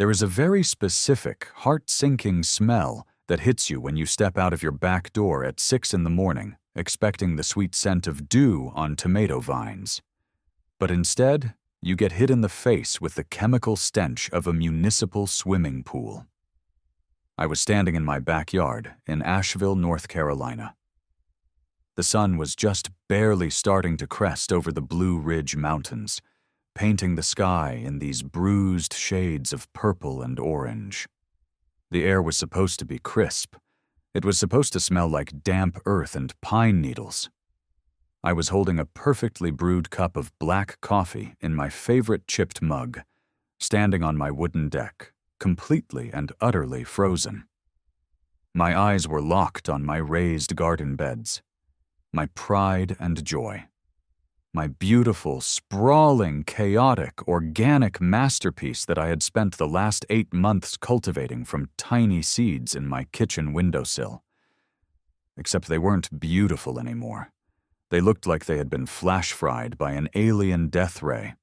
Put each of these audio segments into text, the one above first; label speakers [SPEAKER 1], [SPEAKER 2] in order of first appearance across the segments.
[SPEAKER 1] There is a very specific, heart-sinking smell that hits you when you step out of your back door at 6 in the morning, expecting the sweet scent of dew on tomato vines. But instead, you get hit in the face with the chemical stench of a municipal swimming pool. I was standing in my backyard in Asheville, North Carolina. The sun was just barely starting to crest over the Blue Ridge Mountains, painting the sky in these bruised shades of purple and orange. The air was supposed to be crisp. It was supposed to smell like damp earth and pine needles. I was holding a perfectly brewed cup of black coffee in my favorite chipped mug, standing on my wooden deck, completely and utterly frozen. My eyes were locked on my raised garden beds, my pride and joy. My beautiful, sprawling, chaotic, organic masterpiece that I had spent the last 8 months cultivating from tiny seeds in my kitchen windowsill. Except they weren't beautiful anymore. They looked like they had been flash-fried by an alien death ray.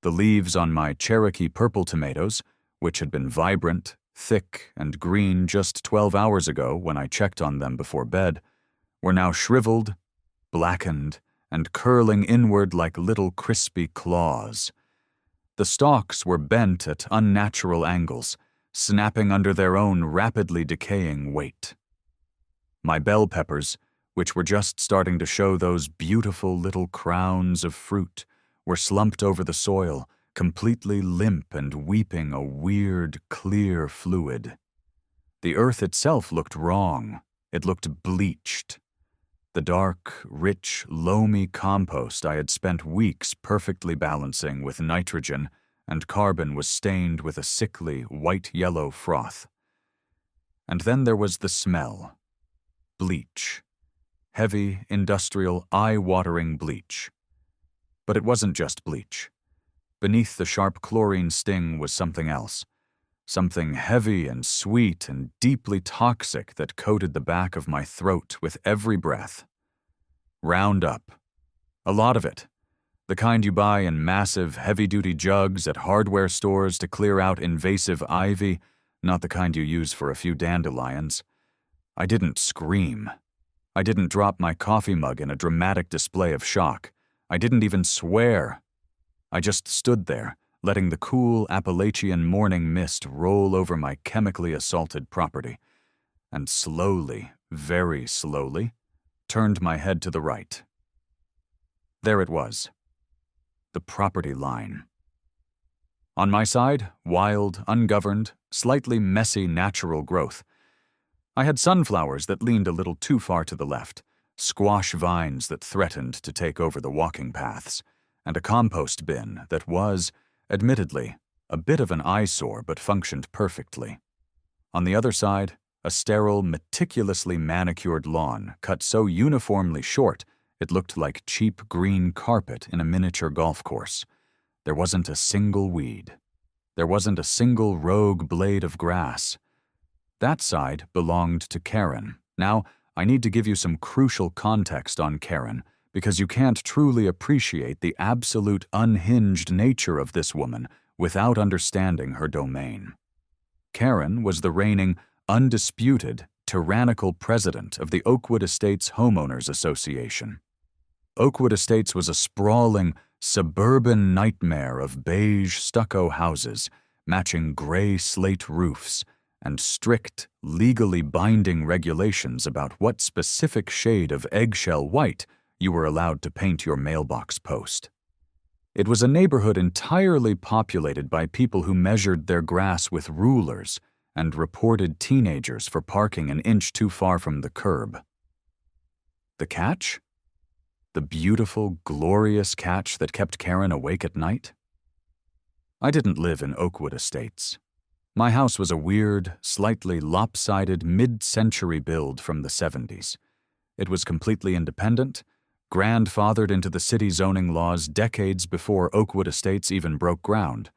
[SPEAKER 1] The leaves on my Cherokee purple tomatoes, which had been vibrant, thick, and green just 12 hours ago when I checked on them before bed, were now shriveled, blackened, and curling inward like little crispy claws. The stalks were bent at unnatural angles, snapping under their own rapidly decaying weight. My bell peppers, which were just starting to show those beautiful little crowns of fruit, were slumped over the soil, completely limp and weeping a weird, clear fluid. The earth itself looked wrong. It looked bleached. The dark, rich, loamy compost I had spent weeks perfectly balancing with nitrogen and carbon was stained with a sickly, white-yellow froth. And then there was the smell. Bleach. Heavy, industrial, eye-watering bleach. But it wasn't just bleach. Beneath the sharp chlorine sting was something else. Something heavy and sweet and deeply toxic that coated the back of my throat with every breath. Roundup. A lot of it. The kind you buy in massive, heavy-duty jugs at hardware stores to clear out invasive ivy, not the kind you use for a few dandelions. I didn't scream. I didn't drop my coffee mug in a dramatic display of shock. I didn't even swear. I just stood there, letting the cool Appalachian morning mist roll over my chemically assaulted property, and slowly, very slowly, turned my head to the right. There it was. The property line. On my side, wild, ungoverned, slightly messy natural growth. I had sunflowers that leaned a little too far to the left, squash vines that threatened to take over the walking paths, and a compost bin that was, admittedly, a bit of an eyesore but functioned perfectly. On the other side, a sterile, meticulously manicured lawn cut so uniformly short it looked like cheap green carpet in a miniature golf course. There wasn't a single weed. There wasn't a single rogue blade of grass. That side belonged to Karen. Now, I need to give you some crucial context on Karen, because you can't truly appreciate the absolute unhinged nature of this woman without understanding her domain. Karen was the reigning, undisputed, tyrannical president of the Oakwood Estates Homeowners Association. Oakwood Estates was a sprawling, suburban nightmare of beige stucco houses, matching gray slate roofs, and strict, legally binding regulations about what specific shade of eggshell white you were allowed to paint your mailbox post. It was a neighborhood entirely populated by people who measured their grass with rulers and reported teenagers for parking an inch too far from the curb. The catch? The beautiful, glorious catch that kept Karen awake at night? I didn't live in Oakwood Estates. My house was a weird, slightly lopsided mid-century build from the 70s. It was completely independent, grandfathered into the city zoning laws decades before Oakwood Estates even broke ground,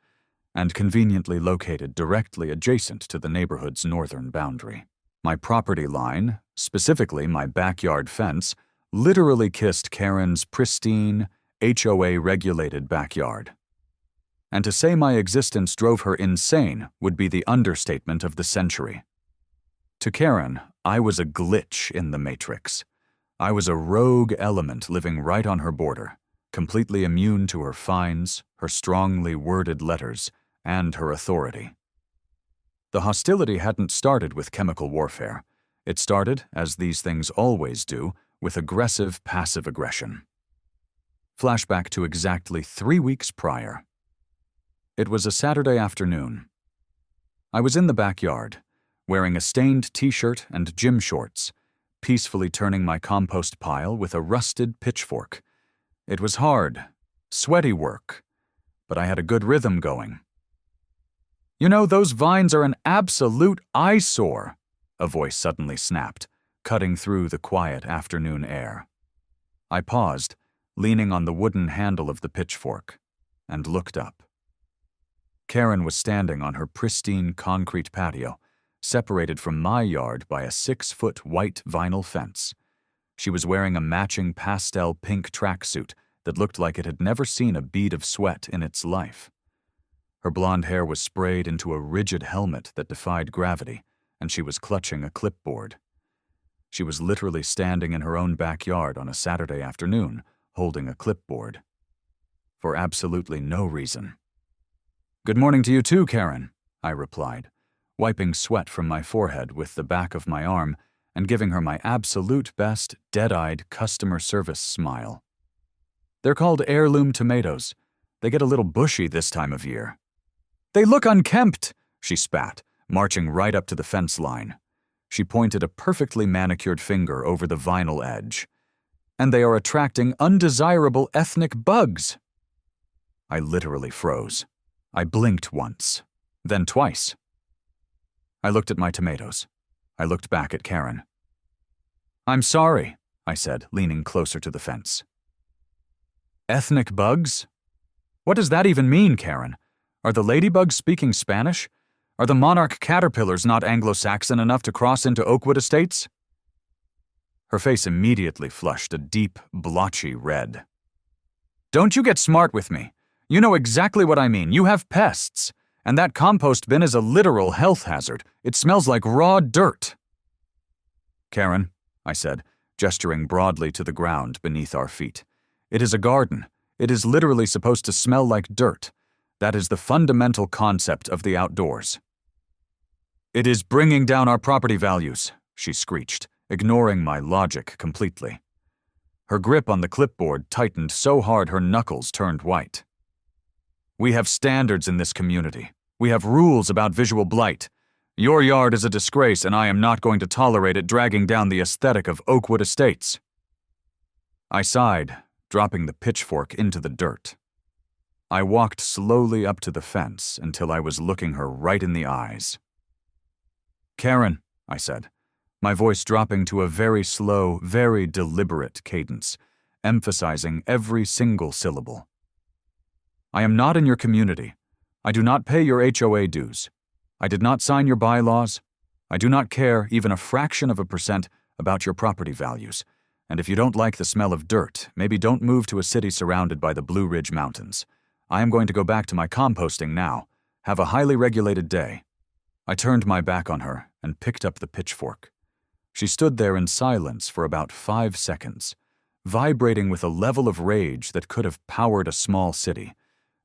[SPEAKER 1] and conveniently located directly adjacent to the neighborhood's northern boundary. My property line, specifically my backyard fence, literally kissed Karen's pristine, HOA-regulated backyard. And to say my existence drove her insane would be the understatement of the century. To Karen, I was a glitch in the matrix. I was a rogue element living right on her border, completely immune to her fines, her strongly worded letters, and her authority. The hostility hadn't started with chemical warfare. It started, as these things always do, with aggressive passive aggression. Flashback to exactly 3 weeks prior. It was a Saturday afternoon. I was in the backyard, wearing a stained t-shirt and gym shorts, peacefully turning my compost pile with a rusted pitchfork. It was hard, sweaty work, but I had a good rhythm going. "You know, those vines are an absolute eyesore," a voice suddenly snapped, cutting through the quiet afternoon air. I paused, leaning on the wooden handle of the pitchfork, and looked up. Karen was standing on her pristine concrete patio, separated from my yard by a 6-foot white vinyl fence. She was wearing a matching pastel pink tracksuit that looked like it had never seen a bead of sweat in its life. Her blonde hair was sprayed into a rigid helmet that defied gravity, and she was clutching a clipboard. She was literally standing in her own backyard on a Saturday afternoon, holding a clipboard. For absolutely no reason. "Good morning to you too, Karen," I replied, wiping sweat from my forehead with the back of my arm and giving her my absolute best, dead-eyed customer service smile. "They're called heirloom tomatoes. They get a little bushy this time of year." "They look unkempt," she spat, marching right up to the fence line. She pointed a perfectly manicured finger over the vinyl edge. "And they are attracting undesirable ethnic bugs." I literally froze. I blinked once, then twice. I looked at my tomatoes. I looked back at Karen. "I'm sorry," I said, leaning closer to the fence. "Ethnic bugs? What does that even mean, Karen? Are the ladybugs speaking Spanish? Are the monarch caterpillars not Anglo-Saxon enough to cross into Oakwood Estates?" Her face immediately flushed a deep, blotchy red. "Don't you get smart with me. You know exactly what I mean. You have pests. And that compost bin is a literal health hazard. It smells like raw dirt." "Karen," I said, gesturing broadly to the ground beneath our feet. "It is a garden. It is literally supposed to smell like dirt. That is the fundamental concept of the outdoors." "It is bringing down our property values," she screeched, ignoring my logic completely. Her grip on the clipboard tightened so hard her knuckles turned white. "We have standards in this community. We have rules about visual blight. Your yard is a disgrace, and I am not going to tolerate it dragging down the aesthetic of Oakwood Estates." I sighed, dropping the pitchfork into the dirt. I walked slowly up to the fence until I was looking her right in the eyes. "Karen," I said, my voice dropping to a very slow, very deliberate cadence, emphasizing every single syllable. "I am not in your community. I do not pay your HOA dues. I did not sign your bylaws. I do not care even a fraction of a percent about your property values. And if you don't like the smell of dirt, maybe don't move to a city surrounded by the Blue Ridge Mountains. I am going to go back to my composting now. Have a highly regulated day." I turned my back on her and picked up the pitchfork. She stood there in silence for about 5 seconds, vibrating with a level of rage that could have powered a small city,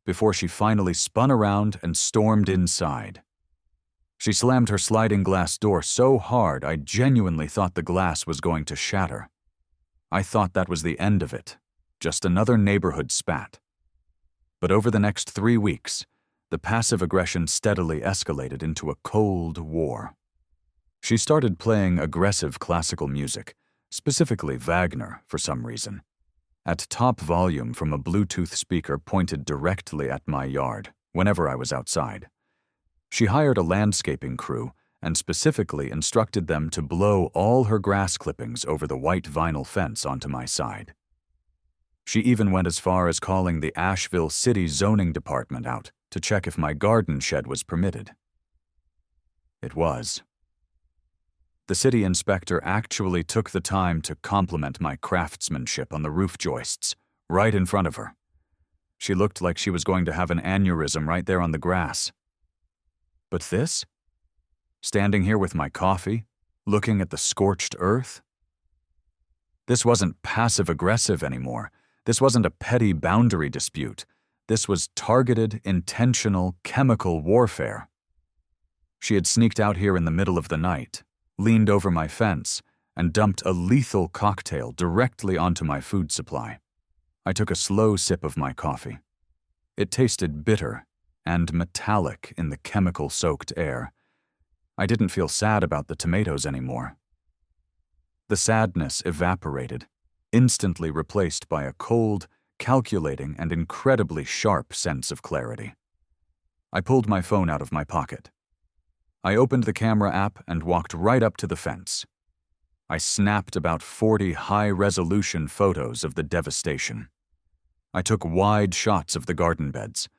[SPEAKER 1] before she finally spun around and stormed inside. She slammed her sliding glass door so hard I genuinely thought the glass was going to shatter. I thought that was the end of it, just another neighborhood spat. But over the next 3 weeks, the passive aggression steadily escalated into a cold war. She started playing aggressive classical music, specifically Wagner for some reason, at top volume from a Bluetooth speaker pointed directly at my yard whenever I was outside. She hired a landscaping crew and specifically instructed them to blow all her grass clippings over the white vinyl fence onto my side. She even went as far as calling the Asheville City Zoning Department out to check if my garden shed was permitted. It was. The city inspector actually took the time to compliment my craftsmanship on the roof joists, right in front of her. She looked like she was going to have an aneurysm right there on the grass. But this? Standing here with my coffee, looking at the scorched earth? This wasn't passive-aggressive anymore. This wasn't a petty boundary dispute. This was targeted, intentional, chemical warfare. She had sneaked out here in the middle of the night, leaned over my fence, and dumped a lethal cocktail directly onto my food supply. I took a slow sip of my coffee. It tasted bitter and metallic in the chemical-soaked air. I didn't feel sad about the tomatoes anymore. The sadness evaporated, instantly replaced by a cold, calculating, and incredibly sharp sense of clarity. I pulled my phone out of my pocket. I opened the camera app and walked right up to the fence. I snapped about 40 high-resolution photos of the devastation. I took wide shots of the garden beds.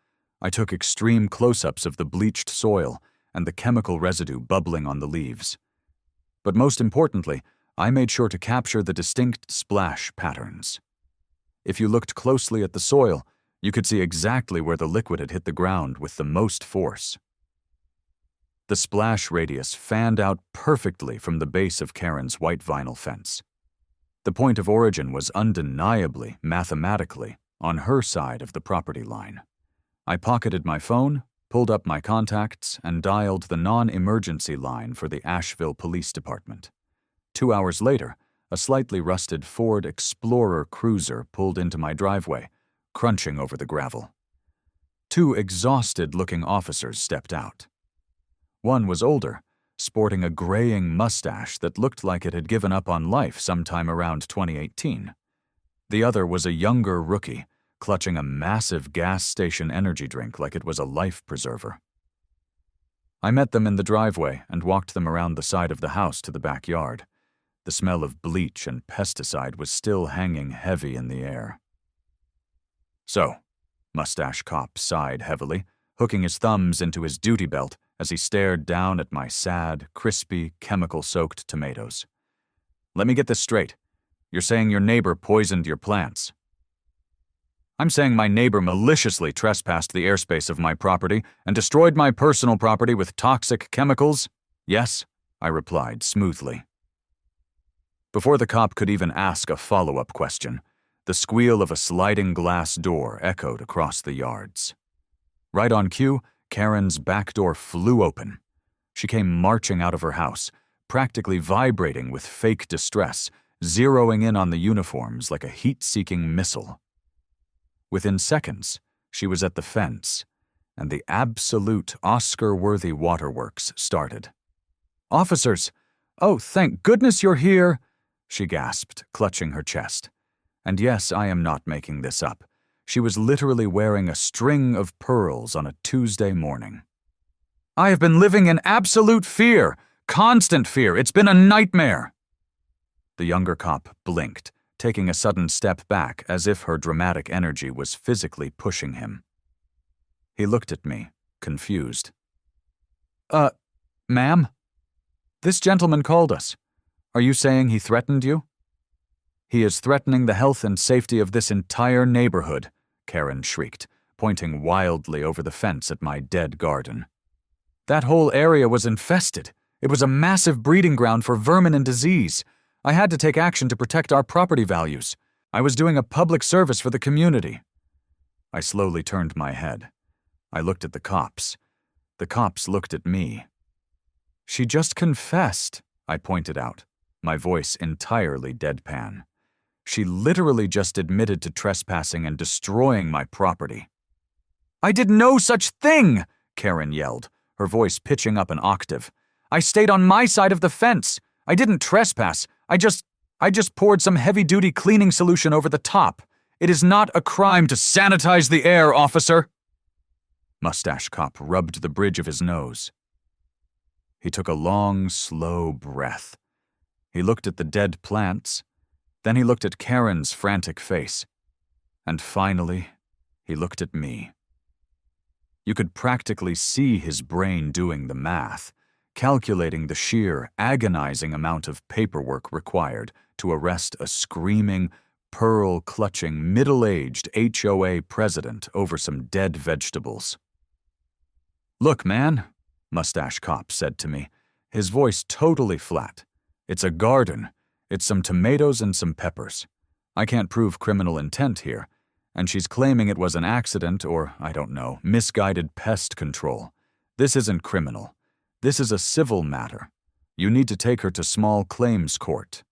[SPEAKER 1] I took extreme close-ups of the bleached soil and the chemical residue bubbling on the leaves. But most importantly, I made sure to capture the distinct splash patterns. If you looked closely at the soil, you could see exactly where the liquid had hit the ground with the most force. The splash radius fanned out perfectly from the base of Karen's white vinyl fence. The point of origin was undeniably, mathematically, on her side of the property line. I pocketed my phone, pulled up my contacts, and dialed the non-emergency line for the Asheville Police Department. 2 hours later, a slightly rusted Ford Explorer cruiser pulled into my driveway, crunching over the gravel. 2 exhausted-looking officers stepped out. One was older, sporting a graying mustache that looked like it had given up on life sometime around 2018. The other was a younger rookie, clutching a massive gas station energy drink like it was a life preserver. I met them in the driveway and walked them around the side of the house to the backyard. The smell of bleach and pesticide was still hanging heavy in the air. "So," Mustache Cop sighed heavily, hooking his thumbs into his duty belt as he stared down at my sad, crispy, chemical-soaked tomatoes. "Let me get this straight. You're saying your neighbor poisoned your plants?" "I'm saying my neighbor maliciously trespassed the airspace of my property and destroyed my personal property with toxic chemicals. Yes," I replied smoothly. Before the cop could even ask a follow-up question, the squeal of a sliding glass door echoed across the yards. Right on cue, Karen's back door flew open. She came marching out of her house, practically vibrating with fake distress, zeroing in on the uniforms like a heat-seeking missile. Within seconds, she was at the fence, and the absolute Oscar-worthy waterworks started. "Officers! Oh, thank goodness you're here!" she gasped, clutching her chest. And yes, I am not making this up. She was literally wearing a string of pearls on a Tuesday morning. "I have been living in absolute fear, constant fear. It's been a nightmare." The younger cop blinked, taking a sudden step back as if her dramatic energy was physically pushing him. He looked at me, confused. Ma'am? This gentleman called us. Are you saying he threatened you?" "He is threatening the health and safety of this entire neighborhood," Karen shrieked, pointing wildly over the fence at my dead garden. "That whole area was infested. It was a massive breeding ground for vermin and disease. I had to take action to protect our property values. I was doing a public service for the community." I slowly turned my head. I looked at the cops. The cops looked at me. "She just confessed," I pointed out, my voice entirely deadpan. "She literally just admitted to trespassing and destroying my property." "I did no such thing!" Karen yelled, her voice pitching up an octave. "I stayed on my side of the fence. I didn't trespass. I just poured some heavy-duty cleaning solution over the top. It is not a crime to sanitize the air, officer." Mustache Cop rubbed the bridge of his nose. He took a long, slow breath. He looked at the dead plants, then he looked at Karen's frantic face, and finally, he looked at me. You could practically see his brain doing the math, calculating the sheer, agonizing amount of paperwork required to arrest a screaming, pearl-clutching, middle-aged HOA president over some dead vegetables. "Look, man," Mustache Cop said to me, his voice totally flat. "It's a garden. It's some tomatoes and some peppers. I can't prove criminal intent here, and she's claiming it was an accident or, I don't know, misguided pest control. This isn't criminal. This is a civil matter. You need to take her to small claims court."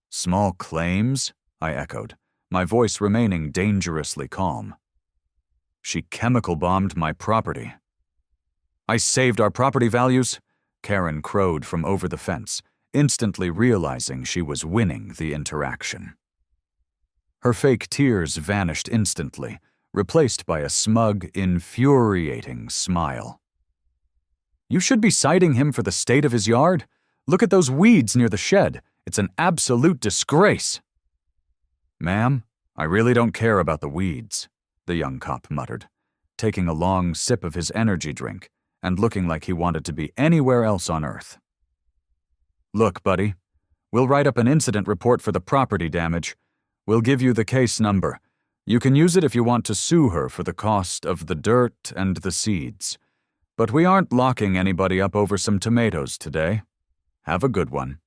[SPEAKER 1] "Small claims?" I echoed, my voice remaining dangerously calm. "She chemical bombed my property." "I saved our property values," Karen crowed from over the fence, instantly realizing she was winning the interaction. Her fake tears vanished instantly, replaced by a smug, infuriating smile. "You should be citing him for the state of his yard. Look at those weeds near the shed. It's an absolute disgrace." "Ma'am, I really don't care about the weeds," the young cop muttered, taking a long sip of his energy drink and looking like he wanted to be anywhere else on earth. "Look, buddy, we'll write up an incident report for the property damage. We'll give you the case number. You can use it if you want to sue her for the cost of the dirt and the seeds. But we aren't locking anybody up over some tomatoes today. Have a good one."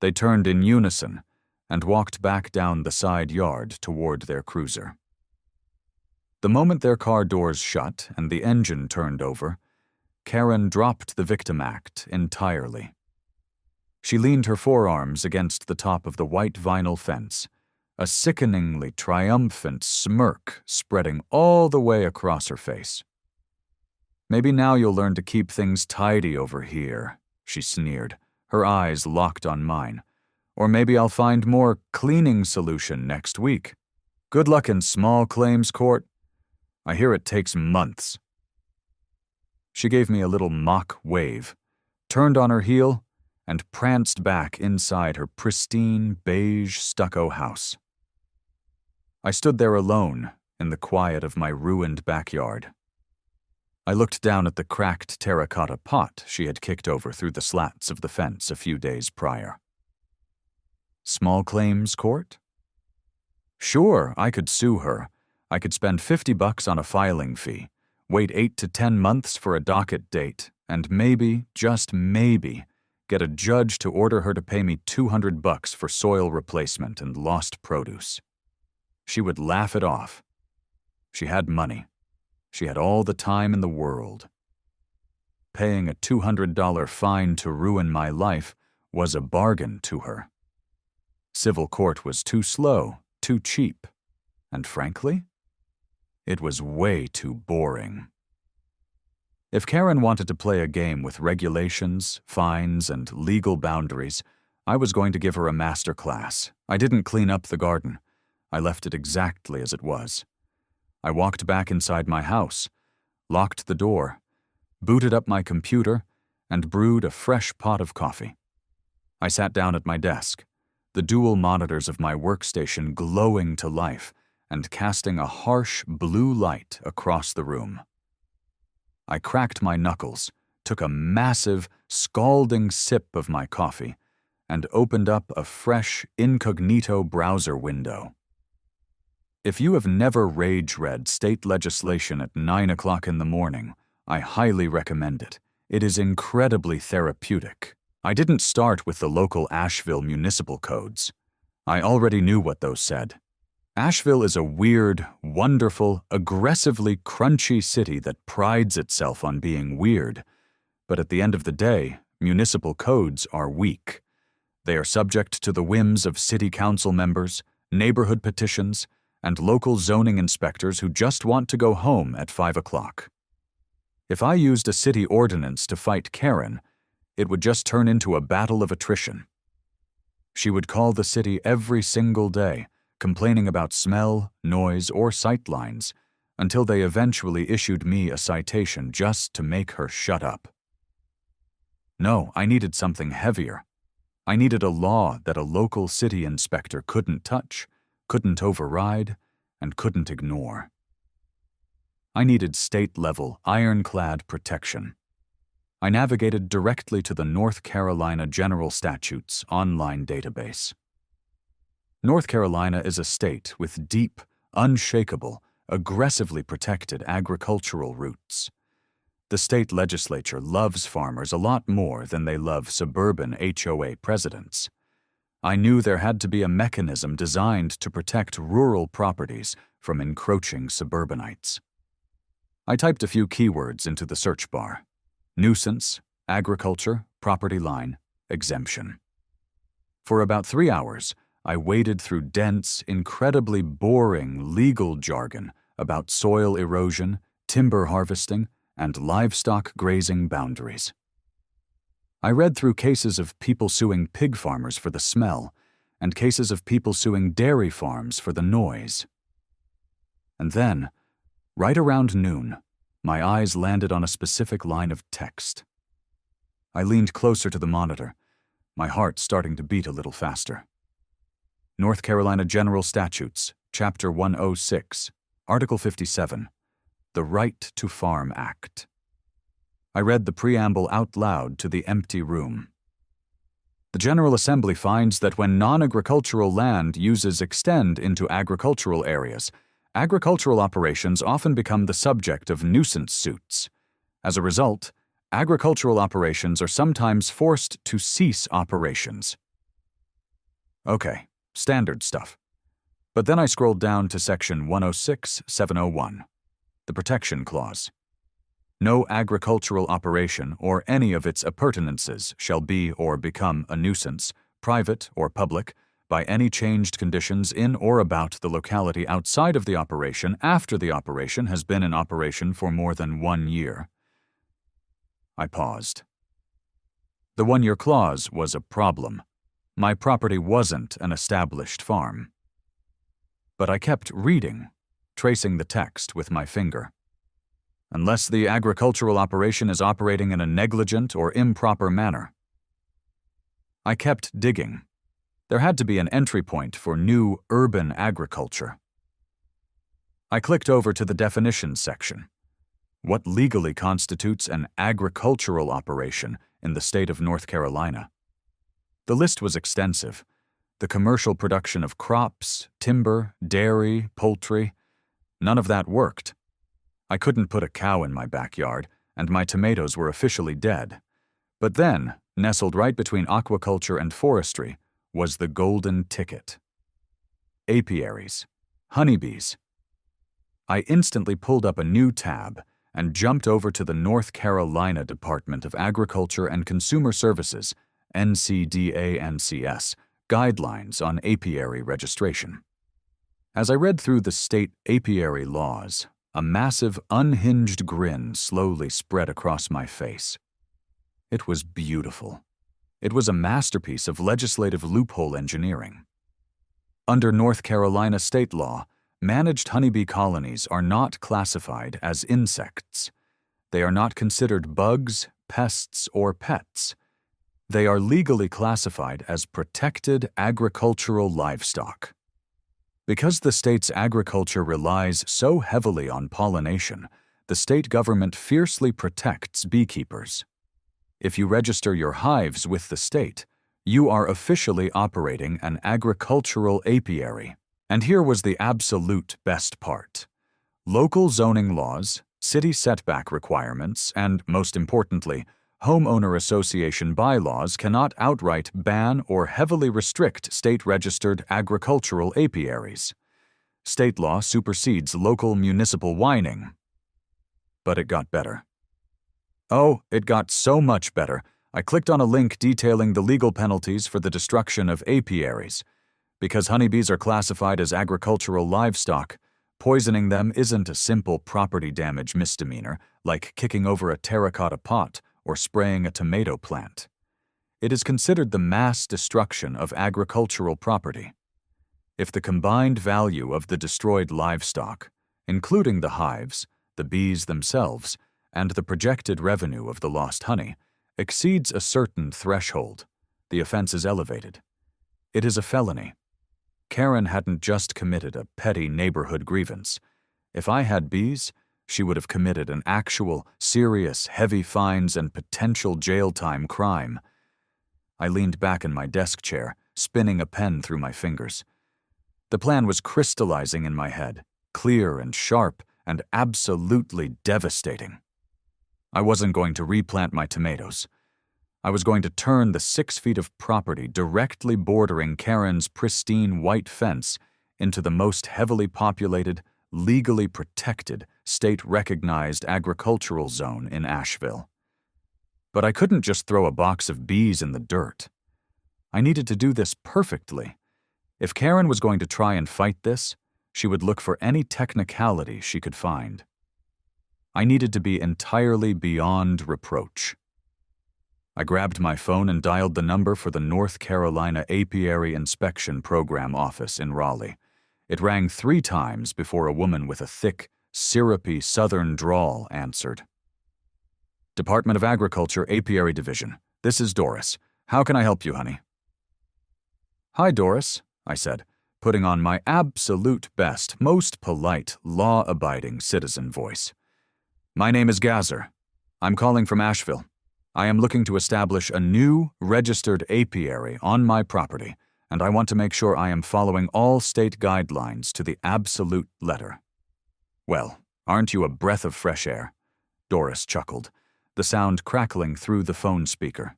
[SPEAKER 1] They turned in unison and walked back down the side yard toward their cruiser. The moment their car doors shut and the engine turned over, Karen dropped the victim act entirely. She leaned her forearms against the top of the white vinyl fence, a sickeningly triumphant smirk spreading all the way across her face. "Maybe now you'll learn to keep things tidy over here," she sneered, her eyes locked on mine. "Or maybe I'll find more cleaning solution next week. Good luck in small claims court. I hear it takes months." She gave me a little mock wave, turned on her heel, and pranced back inside her pristine beige stucco house. I stood there alone in the quiet of my ruined backyard. I looked down at the cracked terracotta pot she had kicked over through the slats of the fence a few days prior. Small claims court? Sure, I could sue her. I could spend $50 on a filing fee, wait 8 to 10 months for a docket date, and maybe, just maybe, get a judge to order her to pay me $200 for soil replacement and lost produce. She would laugh it off. She had money. She had all the time in the world. Paying a $200 fine to ruin my life was a bargain to her. Civil court was too slow, too cheap, and frankly, it was way too boring. If Karen wanted to play a game with regulations, fines, and legal boundaries, I was going to give her a master class. I didn't clean up the garden. I left it exactly as it was. I walked back inside my house, locked the door, booted up my computer, and brewed a fresh pot of coffee. I sat down at my desk, the dual monitors of my workstation glowing to life and casting a harsh blue light across the room. I cracked my knuckles, took a massive, scalding sip of my coffee, and opened up a fresh, incognito browser window. If you have never rage-read state legislation at 9 o'clock in the morning, I highly recommend it. It is incredibly therapeutic. I didn't start with the local Asheville municipal codes. I already knew what those said. Asheville is a weird, wonderful, aggressively crunchy city that prides itself on being weird. But at the end of the day, municipal codes are weak. They are subject to the whims of city council members, neighborhood petitions, and local zoning inspectors who just want to go home at 5 o'clock. If I used a city ordinance to fight Karen, it would just turn into a battle of attrition. She would call the city every single day, complaining about smell, noise, or sightlines, until they eventually issued me a citation just to make her shut up. No, I needed something heavier. I needed a law that a local city inspector couldn't touch, couldn't override, and couldn't ignore. I needed state-level, ironclad protection. I navigated directly to the North Carolina General Statutes online database. North Carolina is a state with deep, unshakable, aggressively protected agricultural roots. The state legislature loves farmers a lot more than they love suburban HOA presidents. I knew there had to be a mechanism designed to protect rural properties from encroaching suburbanites. I typed a few keywords into the search bar: nuisance, agriculture, property line, exemption. For about 3 hours, I waded through dense, incredibly boring legal jargon about soil erosion, timber harvesting, and livestock grazing boundaries. I read through cases of people suing pig farmers for the smell, and cases of people suing dairy farms for the noise. And then, right around noon, my eyes landed on a specific line of text. I leaned closer to the monitor, my heart starting to beat a little faster. North Carolina General Statutes, Chapter 106, Article 57, The Right to Farm Act. I read the preamble out loud to the empty room. The General Assembly finds that when non-agricultural land uses extend into agricultural areas, agricultural operations often become the subject of nuisance suits. As a result, agricultural operations are sometimes forced to cease operations. Okay, standard stuff. But then I scrolled down to Section 106-701, the Protection Clause. No agricultural operation or any of its appurtenances shall be or become a nuisance, private or public, by any changed conditions in or about the locality outside of the operation after the operation has been in operation for more than 1 year. I paused. The 1-year clause was a problem. My property wasn't an established farm. But I kept reading, tracing the text with my finger. Unless the agricultural operation is operating in a negligent or improper manner. I kept digging. There had to be an entry point for new urban agriculture. I clicked over to the definitions section. What legally constitutes an agricultural operation in the state of North Carolina? The list was extensive. The commercial production of crops, timber, dairy, poultry, none of that worked. I couldn't put a cow in my backyard, and my tomatoes were officially dead. But then, nestled right between aquaculture and forestry, was the golden ticket. Apiaries, honeybees. I instantly pulled up a new tab and jumped over to the North Carolina Department of Agriculture and Consumer Services, NCDA-NCS, guidelines on apiary registration. As I read through the state apiary laws, a massive, unhinged grin slowly spread across my face. It was beautiful. It was a masterpiece of legislative loophole engineering. Under North Carolina state law, managed honeybee colonies are not classified as insects. They are not considered bugs, pests, or pets. They are legally classified as protected agricultural livestock. Because the state's agriculture relies so heavily on pollination, the state government fiercely protects beekeepers. If you register your hives with the state, you are officially operating an agricultural apiary. And here was the absolute best part. Local zoning laws, city setback requirements, and, most importantly, homeowner association bylaws cannot outright ban or heavily restrict state-registered agricultural apiaries. State law supersedes local municipal whining. But it got better. Oh, it got so much better. I clicked on a link detailing the legal penalties for the destruction of apiaries. Because honeybees are classified as agricultural livestock, poisoning them isn't a simple property damage misdemeanor like kicking over a terracotta pot or spraying a tomato plant. It is considered the mass destruction of agricultural property. If the combined value of the destroyed livestock, including the hives, the bees themselves, and the projected revenue of the lost honey, exceeds a certain threshold, the offense is elevated. It is a felony. Karen hadn't just committed a petty neighborhood grievance. If I had bees, she would have committed an actual, serious, heavy fines and potential jail time crime. I leaned back in my desk chair, spinning a pen through my fingers. The plan was crystallizing in my head, clear and sharp and absolutely devastating. I wasn't going to replant my tomatoes. I was going to turn the 6 feet of property directly bordering Karen's pristine white fence into the most heavily populated, legally protected, state-recognized agricultural zone in Asheville. But I couldn't just throw a box of bees in the dirt. I needed to do this perfectly. If Karen was going to try and fight this, she would look for any technicality she could find. I needed to be entirely beyond reproach. I grabbed my phone and dialed the number for the North Carolina Apiary Inspection Program office in Raleigh. It rang 3 times before a woman with a thick, syrupy southern drawl answered. Department of Agriculture, Apiary Division. This is Doris. How can I help you, honey? Hi, Doris, I said, putting on my absolute best, most polite, law-abiding citizen voice. My name is Gazer. I'm calling from Asheville. I am looking to establish a new, registered apiary on my property, and I want to make sure I am following all state guidelines to the absolute letter. Well, aren't you a breath of fresh air? Doris chuckled, the sound crackling through the phone speaker.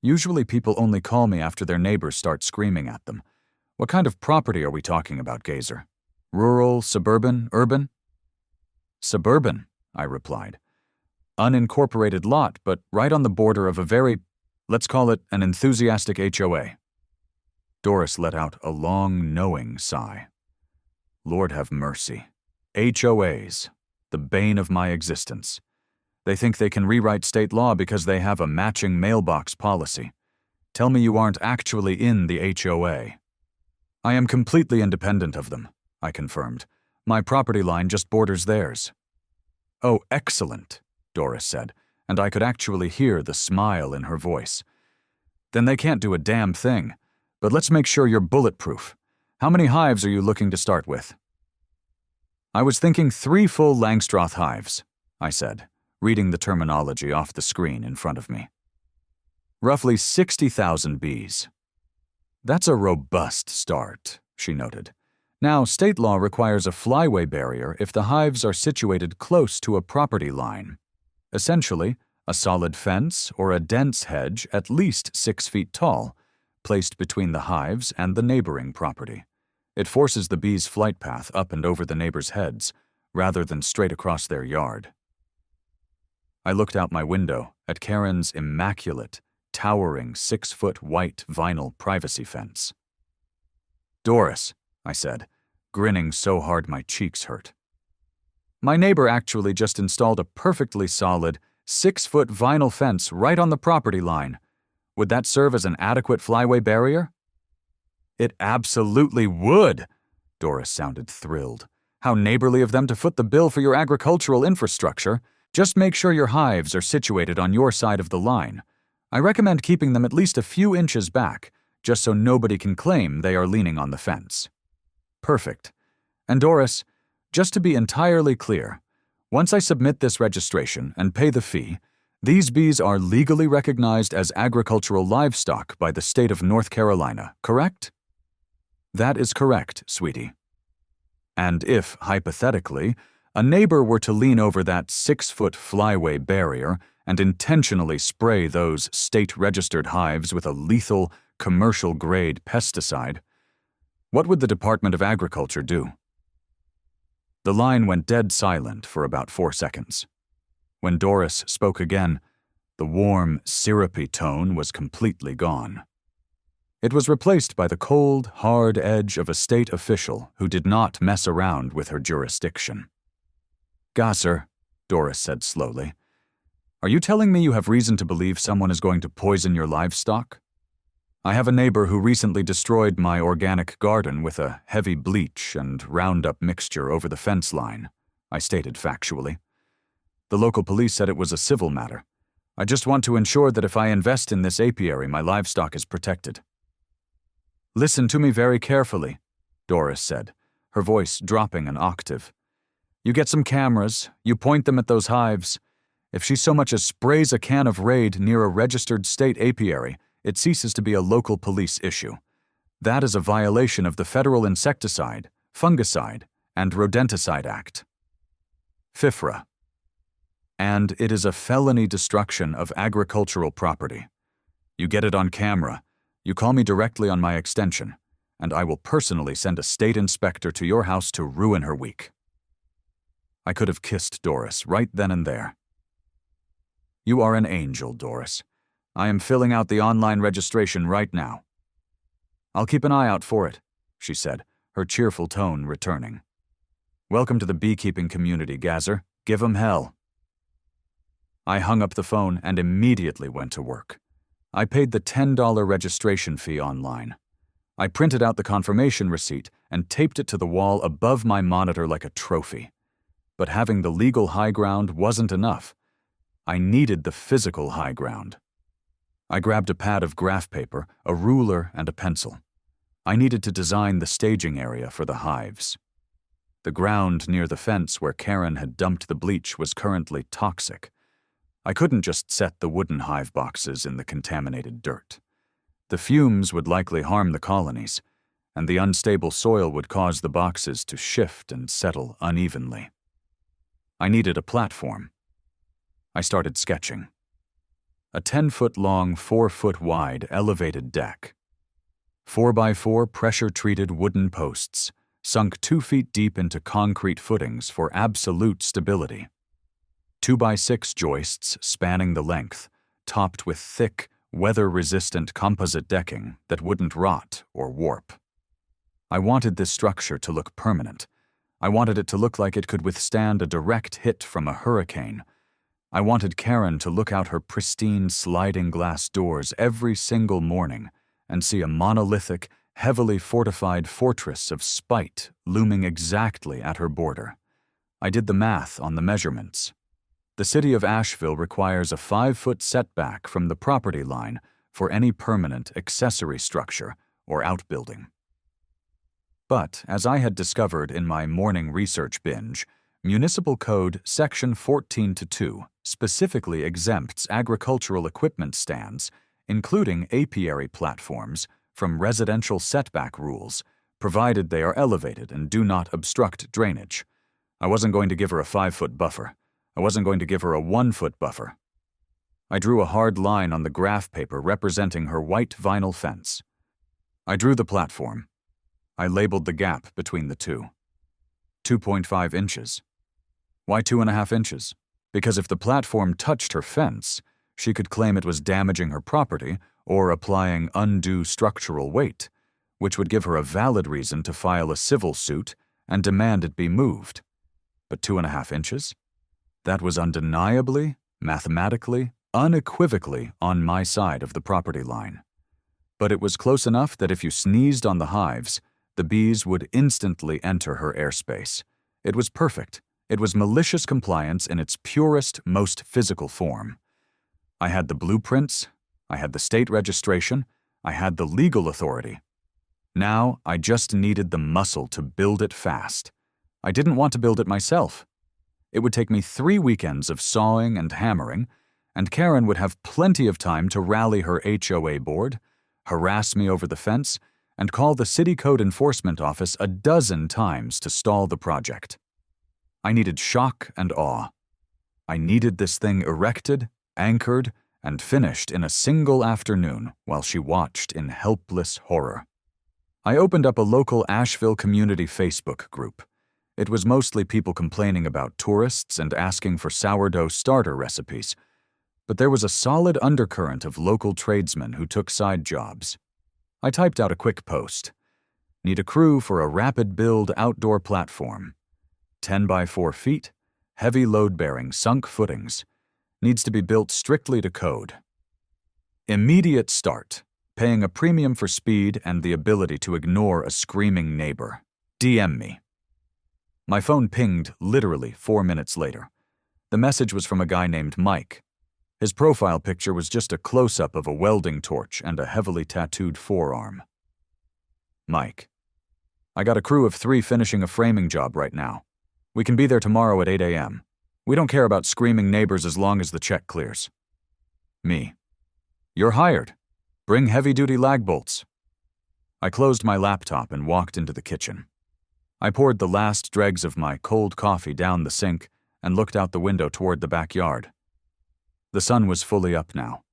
[SPEAKER 1] Usually people only call me after their neighbors start screaming at them. What kind of property are we talking about, Gazer? Rural, suburban, urban? Suburban, I replied. Unincorporated lot, but right on the border of a very, let's call it an enthusiastic HOA. Doris let out a long, knowing sigh. Lord have mercy. HOAs, the bane of my existence. They think they can rewrite state law because they have a matching mailbox policy. Tell me you aren't actually in the HOA. I am completely independent of them, I confirmed. My property line just borders theirs. Oh, excellent, Doris said, and I could actually hear the smile in her voice. Then they can't do a damn thing. But let's make sure you're bulletproof. How many hives are you looking to start with? I was thinking 3 full Langstroth hives, I said, reading the terminology off the screen in front of me. Roughly 60,000 bees. That's a robust start, she noted. Now, state law requires a flyway barrier if the hives are situated close to a property line. Essentially, a solid fence or a dense hedge at least 6 feet tall, placed between the hives and the neighboring property. It forces the bees' flight path up and over the neighbors' heads, rather than straight across their yard. I looked out my window at Karen's immaculate, towering 6-foot white vinyl privacy fence. Doris, I said, grinning so hard my cheeks hurt. My neighbor actually just installed a perfectly solid 6-foot vinyl fence right on the property line. Would that serve as an adequate flyway barrier? It absolutely would, Doris sounded thrilled. How neighborly of them to foot the bill for your agricultural infrastructure. Just make sure your hives are situated on your side of the line. I recommend keeping them at least a few inches back, just so nobody can claim they are leaning on the fence. Perfect. And Doris, just to be entirely clear, once I submit this registration and pay the fee, these bees are legally recognized as agricultural livestock by the state of North Carolina, correct? That is correct, sweetie. And if, hypothetically, a neighbor were to lean over that 6-foot flyway barrier and intentionally spray those state-registered hives with a lethal, commercial-grade pesticide, what would the Department of Agriculture do? The line went dead silent for about 4 seconds. When Doris spoke again, the warm, syrupy tone was completely gone. It was replaced by the cold, hard edge of a state official who did not mess around with her jurisdiction. Gazer, Doris said slowly, are you telling me you have reason to believe someone is going to poison your livestock? I have a neighbor who recently destroyed my organic garden with a heavy bleach and Roundup mixture over the fence line, I stated factually. The local police said it was a civil matter. I just want to ensure that if I invest in this apiary, my livestock is protected. Listen to me very carefully, Doris said, her voice dropping an octave. You get some cameras, you point them at those hives. If she so much as sprays a can of Raid near a registered state apiary, it ceases to be a local police issue. That is a violation of the Federal Insecticide, Fungicide, and Rodenticide Act. FIFRA. And it is a felony destruction of agricultural property. You get it on camera, you call me directly on my extension, and I will personally send a state inspector to your house to ruin her week. I could have kissed Doris right then and there. You are an angel, Doris. I am filling out the online registration right now. I'll keep an eye out for it, she said, her cheerful tone returning. Welcome to the beekeeping community, Gazer. Give 'em hell. I hung up the phone and immediately went to work. I paid the $10 registration fee online. I printed out the confirmation receipt and taped it to the wall above my monitor like a trophy. But having the legal high ground wasn't enough. I needed the physical high ground. I grabbed a pad of graph paper, a ruler, and a pencil. I needed to design the staging area for the hives. The ground near the fence where Karen had dumped the bleach was currently toxic. I couldn't just set the wooden hive boxes in the contaminated dirt. The fumes would likely harm the colonies, and the unstable soil would cause the boxes to shift and settle unevenly. I needed a platform. I started sketching. A 10-foot-long, 4-foot-wide elevated deck. 4x4 pressure-treated wooden posts, sunk 2 feet deep into concrete footings for absolute stability. 2x6 joists spanning the length, topped with thick, weather-resistant composite decking that wouldn't rot or warp. I wanted this structure to look permanent. I wanted it to look like it could withstand a direct hit from a hurricane. I wanted Karen to look out her pristine sliding glass doors every single morning and see a monolithic, heavily fortified fortress of spite looming exactly at her border. I did the math on the measurements. The city of Asheville requires a 5-foot setback from the property line for any permanent accessory structure or outbuilding. But, as I had discovered in my morning research binge, Municipal Code Section 14-2 specifically exempts agricultural equipment stands, including apiary platforms, from residential setback rules, provided they are elevated and do not obstruct drainage. I wasn't going to give her a 5-foot buffer. I wasn't going to give her a 1-foot buffer. I drew a hard line on the graph paper representing her white vinyl fence. I drew the platform. I labeled the gap between the two. 2.5 inches. Why 2.5 inches? Because if the platform touched her fence, she could claim it was damaging her property or applying undue structural weight, which would give her a valid reason to file a civil suit and demand it be moved. But 2.5 inches? That was undeniably, mathematically, unequivocally on my side of the property line. But it was close enough that if you sneezed on the hives, the bees would instantly enter her airspace. It was perfect. It was malicious compliance in its purest, most physical form. I had the blueprints, I had the state registration, I had the legal authority. Now I just needed the muscle to build it fast. I didn't want to build it myself. It would take me 3 weekends of sawing and hammering, and Karen would have plenty of time to rally her HOA board, harass me over the fence, and call the City Code Enforcement Office a dozen times to stall the project. I needed shock and awe. I needed this thing erected, anchored, and finished in a single afternoon while she watched in helpless horror. I opened up a local Asheville community Facebook group. It was mostly people complaining about tourists and asking for sourdough starter recipes, but there was a solid undercurrent of local tradesmen who took side jobs. I typed out a quick post. Need a crew for a rapid build outdoor platform. 10 by 4 feet, heavy load-bearing sunk footings. Needs to be built strictly to code. Immediate start, paying a premium for speed and the ability to ignore a screaming neighbor. DM me. My phone pinged literally 4 minutes later. The message was from a guy named Mike. His profile picture was just a close-up of a welding torch and a heavily tattooed forearm. Mike. I got a crew of 3 finishing a framing job right now. We can be there tomorrow at 8 a.m. We don't care about screaming neighbors as long as the check clears. Me. You're hired. Bring heavy-duty lag bolts. I closed my laptop and walked into the kitchen. I poured the last dregs of my cold coffee down the sink and looked out the window toward the backyard. The sun was fully up now,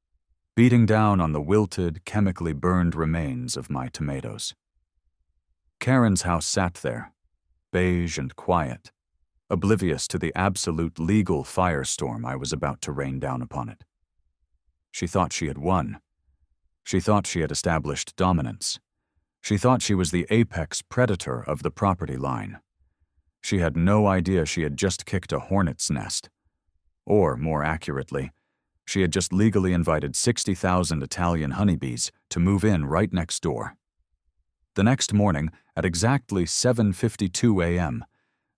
[SPEAKER 1] beating down on the wilted, chemically burned remains of my tomatoes. Karen's house sat there, beige and quiet, oblivious to the absolute legal firestorm I was about to rain down upon it. She thought she had won. She thought she had established dominance. She thought she was the apex predator of the property line. She had no idea she had just kicked a hornet's nest. Or, more accurately, she had just legally invited 60,000 Italian honeybees to move in right next door. The next morning, at exactly 7:52 a.m.,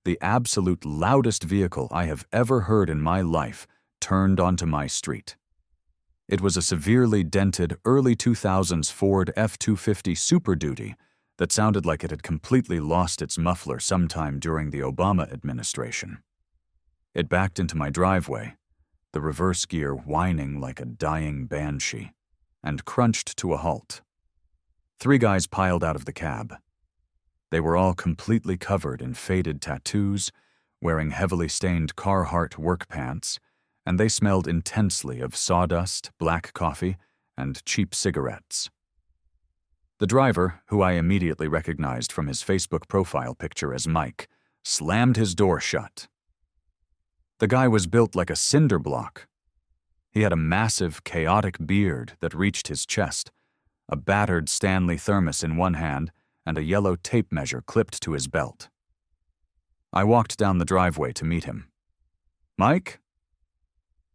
[SPEAKER 1] the absolute loudest vehicle I have ever heard in my life turned onto my street. It was a severely dented early 2000s Ford F-250 Super Duty that sounded like it had completely lost its muffler sometime during the Obama administration. It backed into my driveway, the reverse gear whining like a dying banshee, and crunched to a halt. 3 guys piled out of the cab. They were all completely covered in faded tattoos, wearing heavily stained Carhartt work pants, and they smelled intensely of sawdust, black coffee, and cheap cigarettes. The driver, who I immediately recognized from his Facebook profile picture as Mike, slammed his door shut. The guy was built like a cinder block. He had a massive, chaotic beard that reached his chest, a battered Stanley thermos in one hand, and a yellow tape measure clipped to his belt. I walked down the driveway to meet him. "Mike?"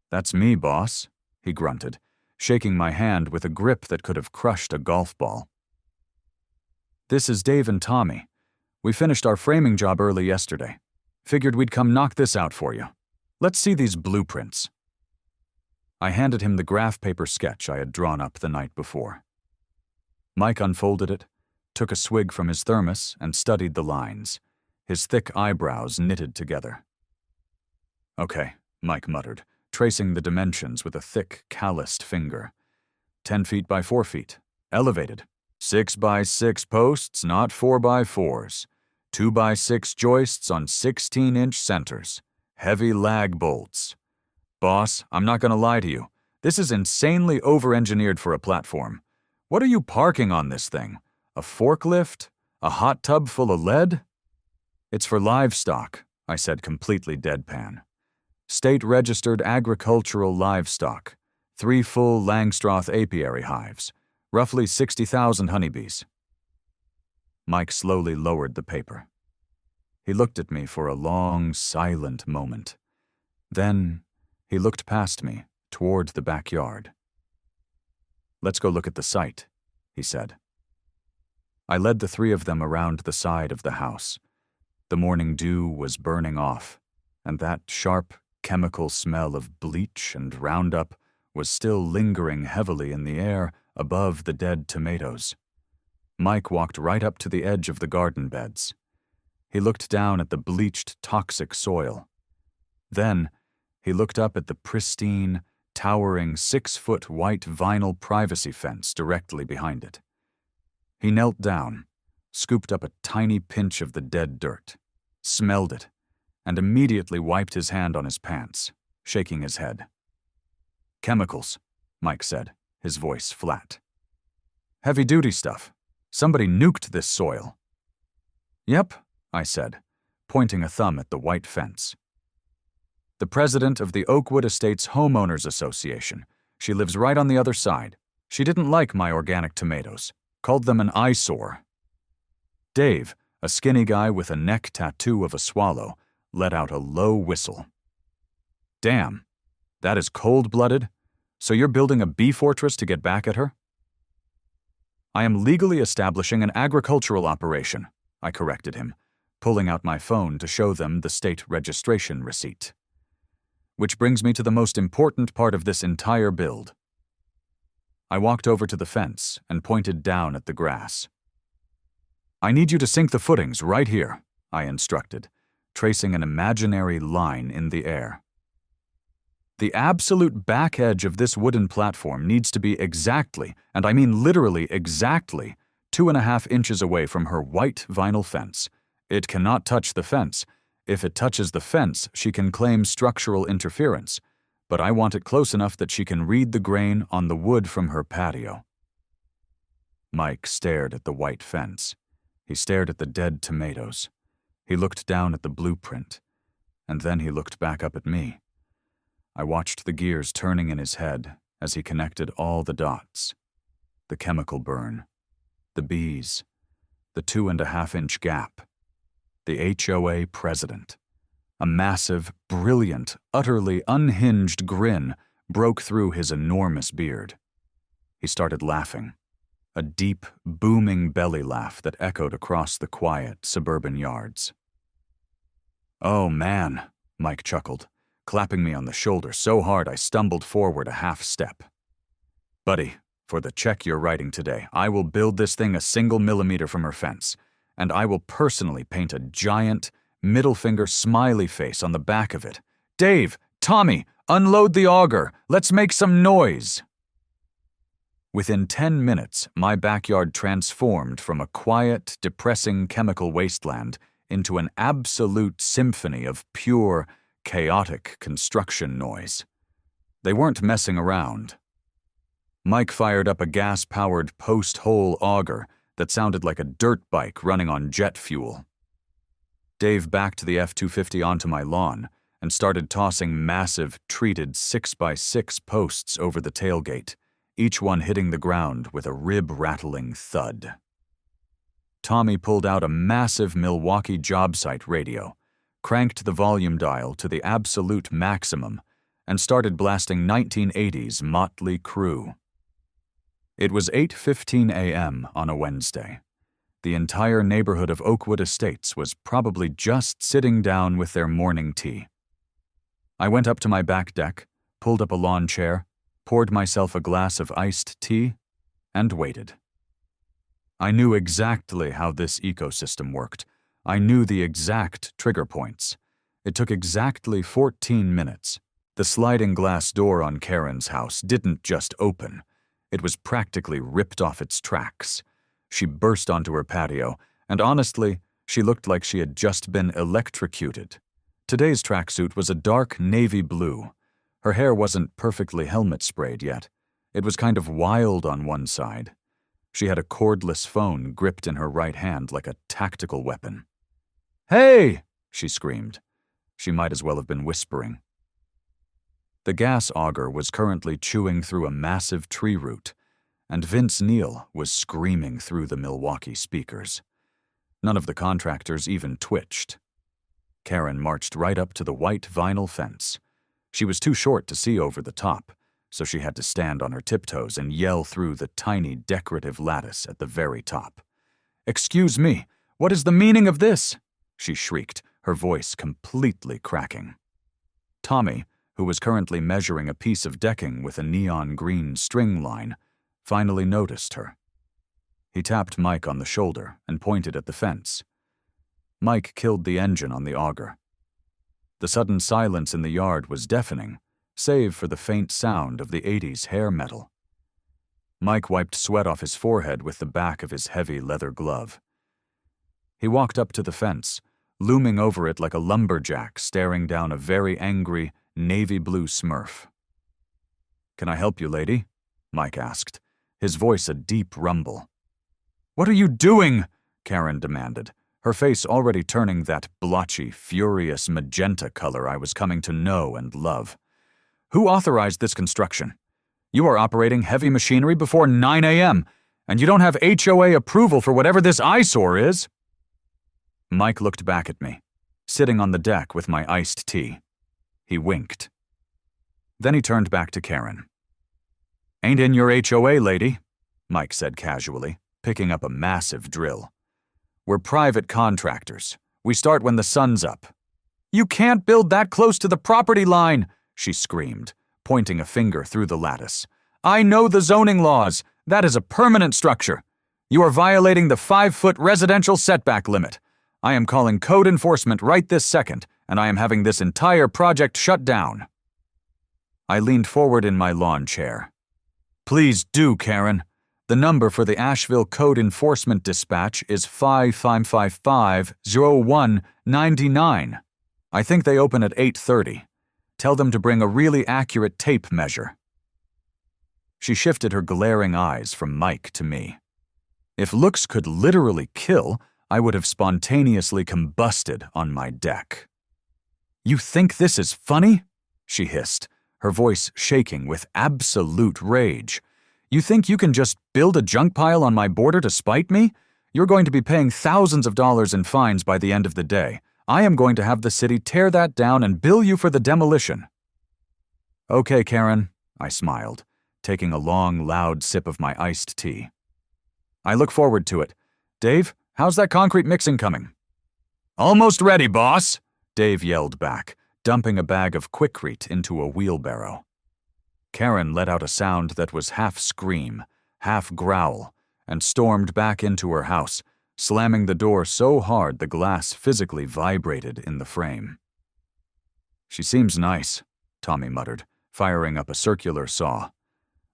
[SPEAKER 1] "That's me, boss," he grunted, shaking my hand with a grip that could have crushed a golf ball. "This is Dave and Tommy. We finished our framing job early yesterday. Figured we'd come knock this out for you. Let's see these blueprints." I handed him the graph paper sketch I had drawn up the night before. Mike unfolded it, took a swig from his thermos, and studied the lines, his thick eyebrows knitted together. "Okay," Mike muttered, tracing the dimensions with a thick, calloused finger. 10 feet by 4 feet, elevated. 6 by 6 posts, not 4 by 4s. 2 by 6 joists on 16-inch centers. Heavy lag bolts. Boss, I'm not gonna lie to you. This is insanely over-engineered for a platform. What are you parking on this thing? A forklift? A hot tub full of lead? "It's for livestock," I said completely deadpan. "State-registered agricultural livestock. 3 full Langstroth apiary hives. Roughly 60,000 honeybees." Mike slowly lowered the paper. He looked at me for a long, silent moment. Then he looked past me, toward the backyard. "Let's go look at the site," he said. I led the 3 of them around the side of the house. The morning dew was burning off, and that sharp, chemical smell of bleach and Roundup was still lingering heavily in the air above the dead tomatoes. Mike walked right up to the edge of the garden beds. He looked down at the bleached, toxic soil. Then he looked up at the pristine, towering 6-foot white vinyl privacy fence directly behind it. He knelt down, scooped up a tiny pinch of the dead dirt, smelled it, and immediately wiped his hand on his pants, shaking his head. "Chemicals," Mike said, his voice flat. "Heavy-duty stuff. Somebody nuked this soil." "Yep," I said, pointing a thumb at the white fence. "The president of the Oakwood Estates Homeowners Association. She lives right on the other side. She didn't like my organic tomatoes. Called them an eyesore." Dave, a skinny guy with a neck tattoo of a swallow, let out a low whistle. "Damn, that is cold-blooded? So you're building a bee fortress to get back at her?" "I am legally establishing an agricultural operation," I corrected him, pulling out my phone to show them the state registration receipt. "Which brings me to the most important part of this entire build." I walked over to the fence and pointed down at the grass. "I need you to sink the footings right here," I instructed, tracing an imaginary line in the air. "The absolute back edge of this wooden platform needs to be exactly, and I mean literally exactly, 2.5 inches away from her white vinyl fence. It cannot touch the fence. If it touches the fence, she can claim structural interference, but I want it close enough that she can read the grain on the wood from her patio. Mike stared at the white fence. He stared at the dead tomatoes. He looked down at the blueprint, and then he looked back up at me. I watched the gears turning in his head as he connected all the dots. The chemical burn, the bees, the 2.5-inch gap, the HOA president. A massive, brilliant, utterly unhinged grin broke through his enormous beard. He started laughing, a deep, booming belly laugh that echoed across the quiet, suburban yards. "Oh, man," Mike chuckled, clapping me on the shoulder so hard I stumbled forward a half step. "Buddy, for the check you're writing today, I will build this thing a single millimeter from her fence, and I will personally paint a giant, middle-finger smiley face on the back of it. Dave, Tommy, unload the auger. Let's make some noise." Within 10 minutes, my backyard transformed from a quiet, depressing chemical wasteland into an absolute symphony of pure, chaotic construction noise. They weren't messing around. Mike fired up a gas-powered post-hole auger that sounded like a dirt bike running on jet fuel. Dave backed the F-250 onto my lawn and started tossing massive, treated 6x6 posts over the tailgate, each one hitting the ground with a rib-rattling thud. Tommy pulled out a massive Milwaukee job site radio, cranked the volume dial to the absolute maximum, and started blasting 1980s Motley Crue. It was 8:15 a.m. on a Wednesday. The entire neighborhood of Oakwood Estates was probably just sitting down with their morning tea. I went up to my back deck, pulled up a lawn chair, poured myself a glass of iced tea, and waited. I knew exactly how this ecosystem worked. I knew the exact trigger points. It took exactly 14 minutes. The sliding glass door on Karen's house didn't just open. It was practically ripped off its tracks. She burst onto her patio, and honestly, she looked like she had just been electrocuted. Today's tracksuit was a dark navy blue. Her hair wasn't perfectly helmet sprayed yet. It was kind of wild on one side. She had a cordless phone gripped in her right hand like a tactical weapon. "Hey!" she screamed. She might as well have been whispering. The gas auger was currently chewing through a massive tree root, and Vince Neil was screaming through the Milwaukee speakers. None of the contractors even twitched. Karen marched right up to the white vinyl fence. She was too short to see over the top, so she had to stand on her tiptoes and yell through the tiny decorative lattice at the very top. "Excuse me, what is the meaning of this?" she shrieked, her voice completely cracking. Tommy, who was currently measuring a piece of decking with a neon green string line, finally noticed her. He tapped Mike on the shoulder and pointed at the fence. Mike killed the engine on the auger. The sudden silence in the yard was deafening, save for the faint sound of the 80s hair metal. Mike wiped sweat off his forehead with the back of his heavy leather glove. He walked up to the fence, looming over it like a lumberjack staring down a very angry, navy blue Smurf. "Can I help you, lady?" Mike asked, his voice a deep rumble. "What are you doing?" Karen demanded, her face already turning that blotchy, furious magenta color I was coming to know and love. "Who authorized this construction? You are operating heavy machinery before 9 a.m., and you don't have HOA approval for whatever this eyesore is." Mike looked back at me, sitting on the deck with my iced tea. He winked. Then he turned back to Karen. "Ain't in your HOA, lady," Mike said casually, picking up a massive drill. "We're private contractors. We start when the sun's up." "You can't build that close to the property line," she screamed, pointing a finger through the lattice. "I know the zoning laws. That is a permanent structure. You are violating the 5-foot residential setback limit. I am calling code enforcement right this second, and I am having this entire project shut down." I leaned forward in my lawn chair. "Please do, Karen. The number for the Asheville Code Enforcement Dispatch is 5555-0199. I think they open at 8:30. Tell them to bring a really accurate tape measure." She shifted her glaring eyes from Mike to me. If looks could literally kill, I would have spontaneously combusted on my deck. "You think this is funny?" she hissed, her voice shaking with absolute rage. "You think you can just build a junk pile on my border to spite me? You're going to be paying thousands of dollars in fines by the end of the day. I am going to have the city tear that down and bill you for the demolition." "Okay, Karen," I smiled, taking a long, loud sip of my iced tea. "I look forward to it. Dave, how's that concrete mixing coming?" "Almost ready, boss," Dave yelled back, dumping a bag of Quikrete into a wheelbarrow. Karen let out a sound that was half scream, half growl, and stormed back into her house, slamming the door so hard the glass physically vibrated in the frame. "She seems nice," Tommy muttered, firing up a circular saw.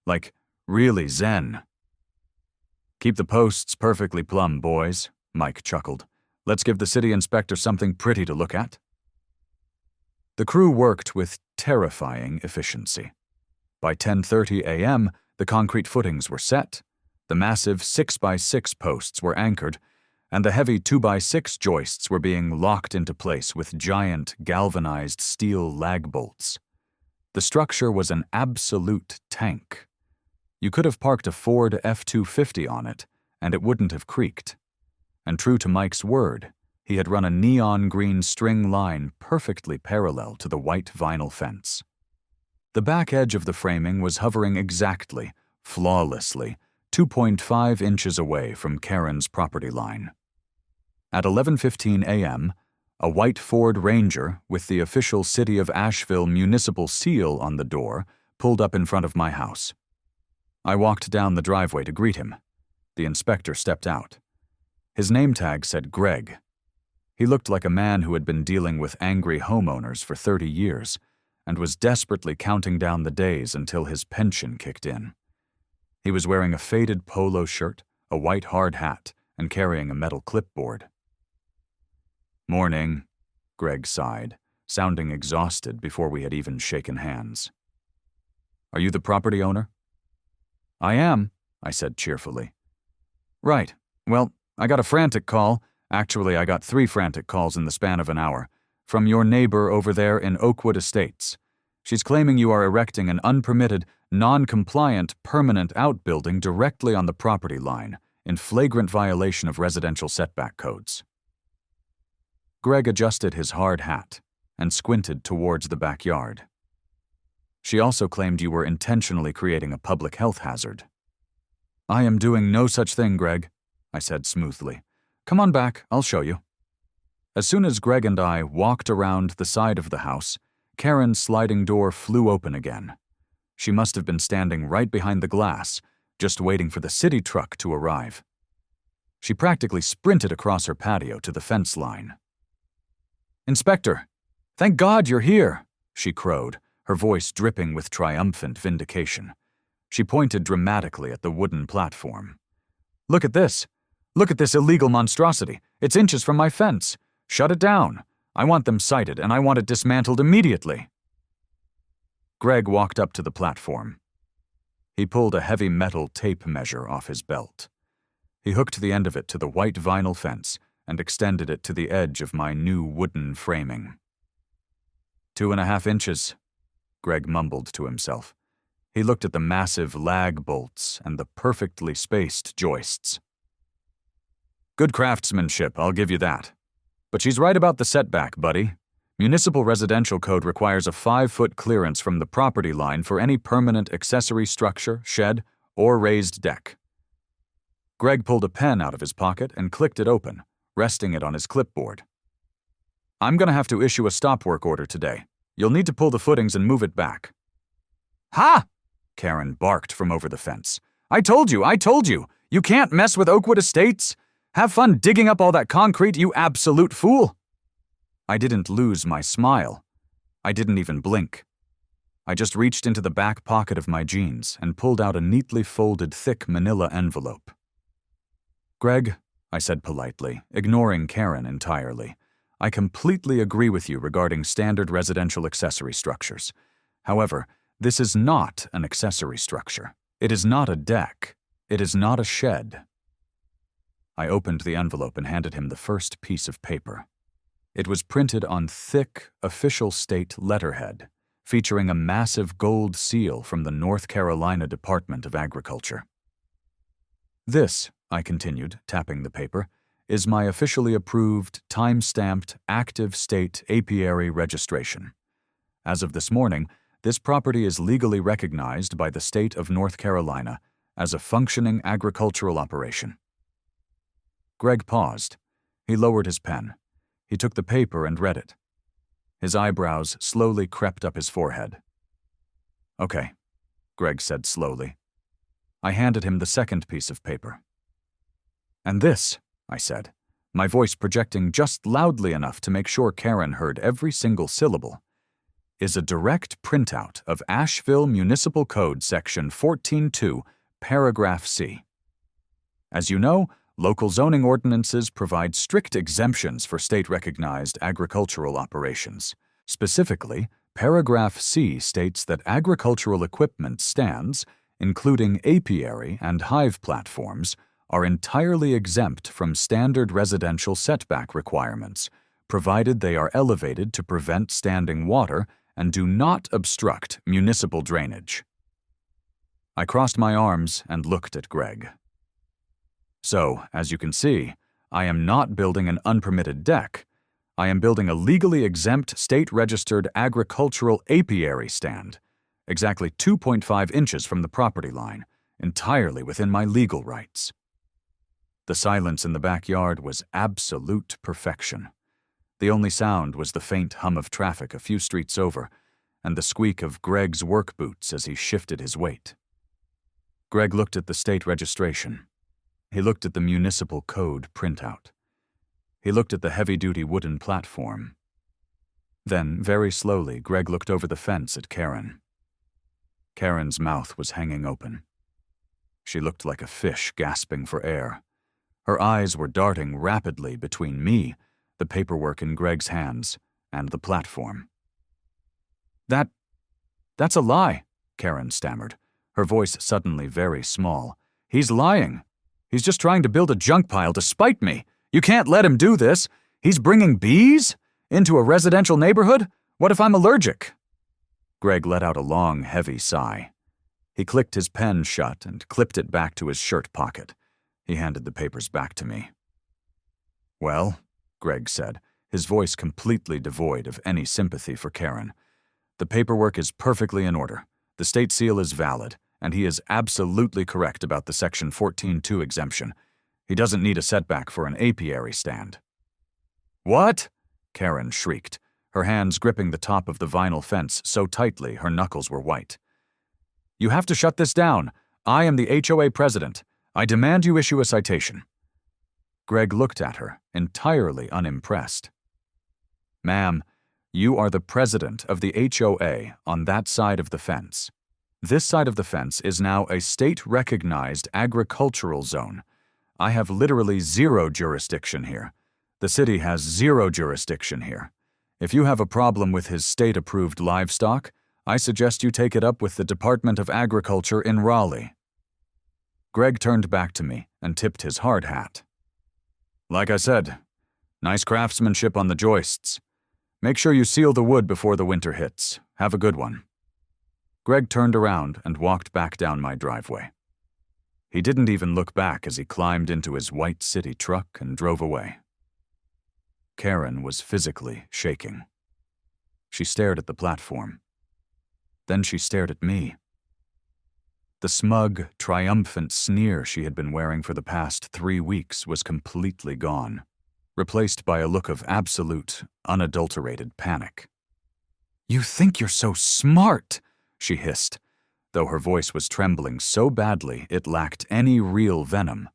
[SPEAKER 1] "Like, really zen." "Keep the posts perfectly plumb, boys," Mike chuckled. "Let's give the city inspector something pretty to look at." The crew worked with terrifying efficiency. By 10:30 a.m., the concrete footings were set, the massive 6x6 posts were anchored, and the heavy 2x6 joists were being locked into place with giant galvanized steel lag bolts. The structure was an absolute tank. You could have parked a Ford F-250 on it, and it wouldn't have creaked. And true to Mike's word, he had run a neon green string line perfectly parallel to the white vinyl fence. The back edge of the framing was hovering exactly, flawlessly, 2.5 inches away from Karen's property line. At 11:15 a.m., a white Ford Ranger with the official City of Asheville municipal seal on the door pulled up in front of my house. I walked down the driveway to greet him. The inspector stepped out. His name tag said Greg. He looked like a man who had been dealing with angry homeowners for 30 years and was desperately counting down the days until his pension kicked in. He was wearing a faded polo shirt, a white hard hat, and carrying a metal clipboard. "Morning," Greg sighed, sounding exhausted before we had even shaken hands. "Are you the property owner?" "I am," I said cheerfully. "Right. Well, I got a frantic call. Actually, I got 3 frantic calls in the span of an hour. From your neighbor over there in Oakwood Estates. She's claiming you are erecting an unpermitted, non-compliant, permanent outbuilding directly on the property line, in flagrant violation of residential setback codes." Greg adjusted his hard hat and squinted towards the backyard. "She also claimed you were intentionally creating a public health hazard." "I am doing no such thing, Greg," I said smoothly. "Come on back, I'll show you." As soon as Greg and I walked around the side of the house, Karen's sliding door flew open again. She must have been standing right behind the glass, just waiting for the city truck to arrive. She practically sprinted across her patio to the fence line. "Inspector, thank God you're here," she crowed, her voice dripping with triumphant vindication. She pointed dramatically at the wooden platform. Look at this illegal monstrosity. It's inches from my fence. Shut it down. I want them cited, and I want it dismantled immediately." Greg walked up to the platform. He pulled a heavy metal tape measure off his belt. He hooked the end of it to the white vinyl fence and extended it to the edge of my new wooden framing. 2.5 inches, Greg mumbled to himself. He looked at the massive lag bolts and the perfectly spaced joists. "Good craftsmanship, I'll give you that. But she's right about the setback, buddy. Municipal residential code requires a 5-foot clearance from the property line for any permanent accessory structure, shed, or raised deck." Greg pulled a pen out of his pocket and clicked it open, resting it on his clipboard. "I'm going to have to issue a stop work order today. You'll need to pull the footings and move it back." "Ha!" Karen barked from over the fence. I told you! You can't mess with Oakwood Estates! Have fun digging up all that concrete, you absolute fool!" I didn't lose my smile. I didn't even blink. I just reached into the back pocket of my jeans and pulled out a neatly folded thick manila envelope. "Greg," I said politely, ignoring Karen entirely, "I completely agree with you regarding standard residential accessory structures. However, this is not an accessory structure. It is not a deck. It is not a shed." I opened the envelope and handed him the first piece of paper. It was printed on thick, official state letterhead, featuring a massive gold seal from the North Carolina Department of Agriculture. "This," I continued, tapping the paper, "is my officially approved, time-stamped, active state apiary registration. As of this morning, this property is legally recognized by the state of North Carolina as a functioning agricultural operation." Greg paused. He lowered his pen. He took the paper and read it. His eyebrows slowly crept up his forehead. "Okay," Greg said slowly. I handed him the second piece of paper. "And this," I said, my voice projecting just loudly enough to make sure Karen heard every single syllable, "is a direct printout of Asheville Municipal Code Section 14.2, Paragraph C. As you know, local zoning ordinances provide strict exemptions for state-recognized agricultural operations. Specifically, Paragraph C states that agricultural equipment stands, including apiary and hive platforms, are entirely exempt from standard residential setback requirements, provided they are elevated to prevent standing water and do not obstruct municipal drainage." I crossed my arms and looked at Greg. "So, as you can see, I am not building an unpermitted deck. I am building a legally exempt state-registered agricultural apiary stand, exactly 2.5 inches from the property line, entirely within my legal rights." The silence in the backyard was absolute perfection. The only sound was the faint hum of traffic a few streets over, and the squeak of Greg's work boots as he shifted his weight. Greg looked at the state registration. He looked at the municipal code printout. He looked at the heavy-duty wooden platform. Then, very slowly, Greg looked over the fence at Karen. Karen's mouth was hanging open. She looked like a fish gasping for air. Her eyes were darting rapidly between me, the paperwork in Greg's hands, and the platform. That's a lie," Karen stammered, her voice suddenly very small. "He's lying. He's just trying to build a junk pile to spite me. You can't let him do this. He's bringing bees into a residential neighborhood? What if I'm allergic?" Greg let out a long, heavy sigh. He clicked his pen shut and clipped it back to his shirt pocket. He handed the papers back to me. "Well," Greg said, his voice completely devoid of any sympathy for Karen, "the paperwork is perfectly in order. The state seal is valid, and he is absolutely correct about the Section 14.2 exemption. He doesn't need a setback for an apiary stand." "What?" Karen shrieked, her hands gripping the top of the vinyl fence so tightly her knuckles were white. "You have to shut this down. I am the HOA president. I demand you issue a citation." Greg looked at her, entirely unimpressed. "Ma'am, you are the president of the HOA on that side of the fence. This side of the fence is now a state-recognized agricultural zone. I have literally zero jurisdiction here. The city has zero jurisdiction here. If you have a problem with his state-approved livestock, I suggest you take it up with the Department of Agriculture in Raleigh." Greg turned back to me and tipped his hard hat. "Like I said, nice craftsmanship on the joists. Make sure you seal the wood before the winter hits. Have a good one." Greg turned around and walked back down my driveway. He didn't even look back as he climbed into his white city truck and drove away. Karen was physically shaking. She stared at the platform. Then she stared at me. The smug, triumphant sneer she had been wearing for the past 3 weeks was completely gone, replaced by a look of absolute, unadulterated panic. "You think you're so smart," she hissed, though her voice was trembling so badly it lacked any real venom.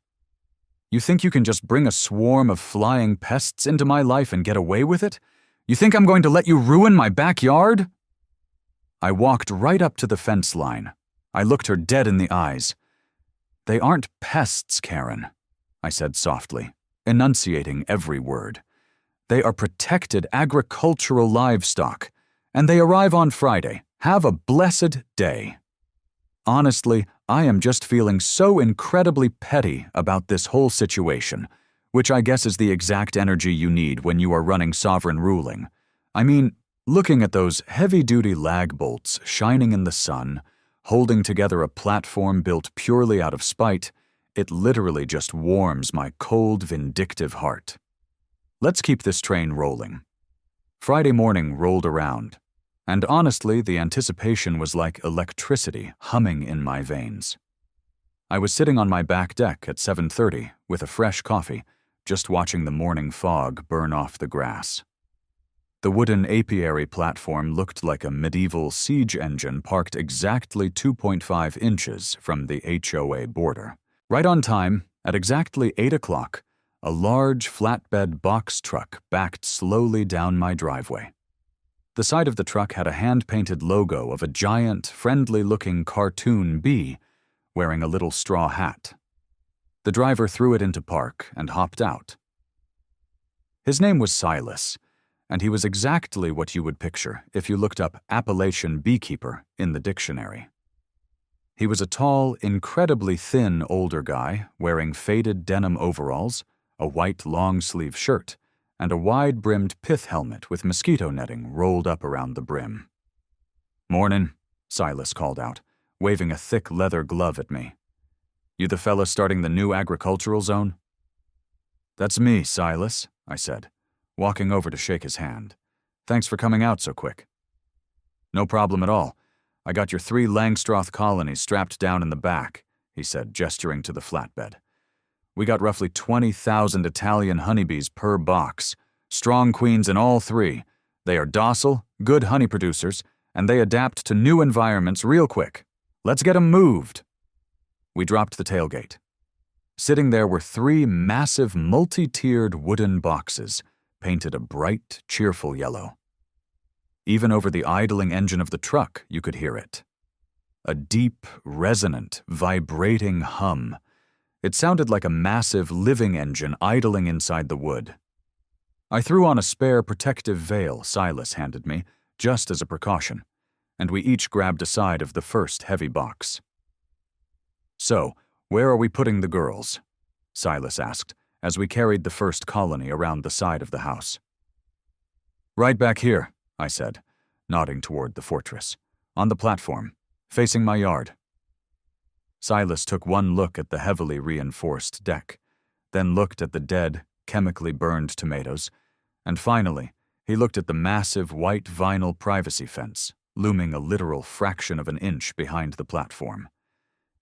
[SPEAKER 1] "You think you can just bring a swarm of flying pests into my life and get away with it? You think I'm going to let you ruin my backyard?" I walked right up to the fence line. I looked her dead in the eyes. "They aren't pests, Karen," I said softly, enunciating every word. "They are protected agricultural livestock, and they arrive on Friday. Have a blessed day." Honestly, I am just feeling so incredibly petty about this whole situation, which I guess is the exact energy you need when you are running sovereign ruling. I mean, looking at those heavy-duty lag bolts shining in the sun, holding together a platform built purely out of spite, it literally just warms my cold, vindictive heart. Let's keep this train rolling. Friday morning rolled around, and honestly, the anticipation was like electricity humming in my veins. I was sitting on my back deck at 7:30 with a fresh coffee, just watching the morning fog burn off the grass. The wooden apiary platform looked like a medieval siege engine parked exactly 2.5 inches from the HOA border. Right on time, at exactly 8 o'clock, a large flatbed box truck backed slowly down my driveway. The side of the truck had a hand-painted logo of a giant, friendly-looking cartoon bee wearing a little straw hat. The driver threw it into park and hopped out. His name was Silas, and he was exactly what you would picture if you looked up Appalachian beekeeper in the dictionary. He was a tall, incredibly thin older guy wearing faded denim overalls, a white long-sleeve shirt, and a wide-brimmed pith helmet with mosquito netting rolled up around the brim. "Mornin'," Silas called out, waving a thick leather glove at me. "You the fella starting the new agricultural zone?" "That's me, Silas," I said, walking over to shake his hand. "Thanks for coming out so quick." "No problem at all. I got your 3 Langstroth colonies strapped down in the back," he said, gesturing to the flatbed. "We got roughly 20,000 Italian honeybees per box, strong queens in all 3. They are docile, good honey producers, and they adapt to new environments real quick. Let's get 'em moved." We dropped the tailgate. Sitting there were 3 massive multi-tiered wooden boxes, painted a bright, cheerful yellow. Even over the idling engine of the truck, you could hear it. A deep, resonant, vibrating hum. It sounded like a massive living engine idling inside the wood. I threw on a spare protective veil Silas handed me, just as a precaution, and we each grabbed a side of the first heavy box. "So, where are we putting the girls?" Silas asked, as we carried the first colony around the side of the house. "Right back here," I said, nodding toward the fortress, "on the platform, facing my yard." Silas took one look at the heavily reinforced deck, then looked at the dead, chemically burned tomatoes, and finally, he looked at the massive white vinyl privacy fence, looming a literal fraction of an inch behind the platform.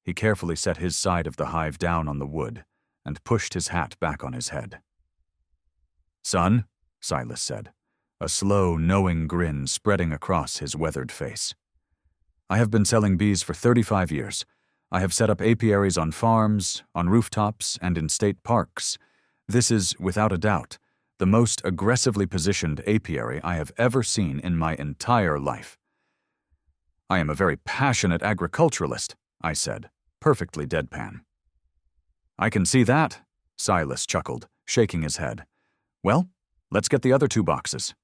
[SPEAKER 1] He carefully set his side of the hive down on the wood and pushed his hat back on his head. "Son," Silas said, a slow, knowing grin spreading across his weathered face. "I have been selling bees for 35 years. I have set up apiaries on farms, on rooftops, and in state parks. This is, without a doubt, the most aggressively positioned apiary I have ever seen in my entire life. I am a very passionate agriculturalist," I said, perfectly deadpan. "I can see that," Silas chuckled, shaking his head. "Well, let's get the other 2 boxes."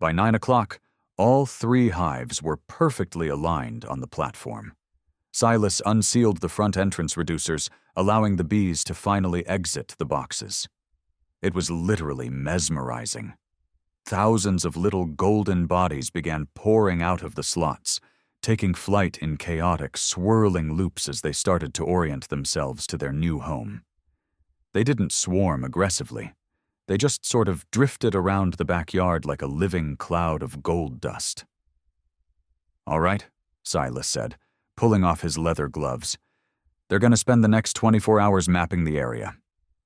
[SPEAKER 1] By 9 o'clock, all 3 hives were perfectly aligned on the platform. Silas unsealed the front entrance reducers, allowing the bees to finally exit the boxes. It was literally mesmerizing. Thousands of little golden bodies began pouring out of the slots, taking flight in chaotic, swirling loops as they started to orient themselves to their new home. They didn't swarm aggressively. They just sort of drifted around the backyard like a living cloud of gold dust. "All right," Silas said, pulling off his leather gloves. "They're going to spend the next 24 hours mapping the area.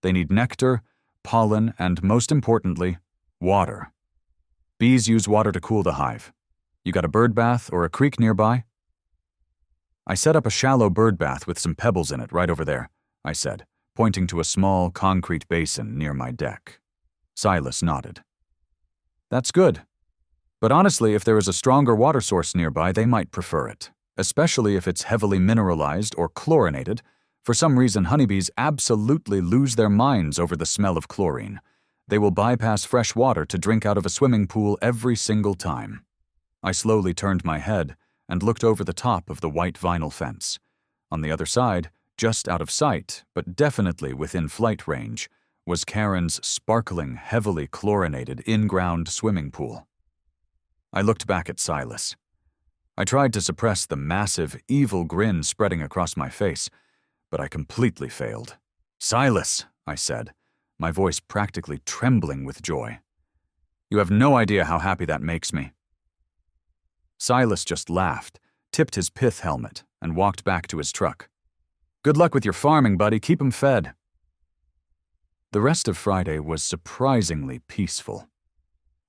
[SPEAKER 1] They need nectar, pollen, and most importantly, water. Bees use water to cool the hive. You got a bird bath or a creek nearby?" "I set up a shallow bird bath with some pebbles in it right over there," I said, pointing to a small concrete basin near my deck. Silas nodded. "That's good." But honestly, if there is a stronger water source nearby, they might prefer it, especially if it's heavily mineralized or chlorinated. For some reason, honeybees absolutely lose their minds over the smell of chlorine. They will bypass fresh water to drink out of a swimming pool every single time. I slowly turned my head and looked over the top of the white vinyl fence. On the other side, just out of sight, but definitely within flight range, was Karen's sparkling, heavily chlorinated in-ground swimming pool. I looked back at Silas. I tried to suppress the massive, evil grin spreading across my face, but I completely failed. "Silas," I said, my voice practically trembling with joy. "You have no idea how happy that makes me." Silas just laughed, tipped his pith helmet, and walked back to his truck. "Good luck with your farming, buddy. Keep 'em fed." The rest of Friday was surprisingly peaceful.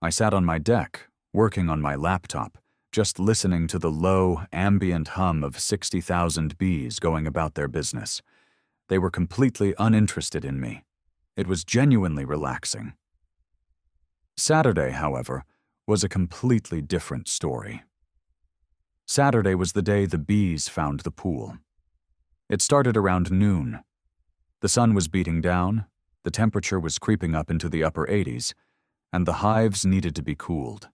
[SPEAKER 1] I sat on my deck, working on my laptop, just listening to the low, ambient hum of 60,000 bees going about their business. They were completely uninterested in me. It was genuinely relaxing. Saturday, however, was a completely different story. Saturday was the day the bees found the pool. It started around noon. The sun was beating down, the temperature was creeping up into the upper 80s, and the hives needed to be cooled.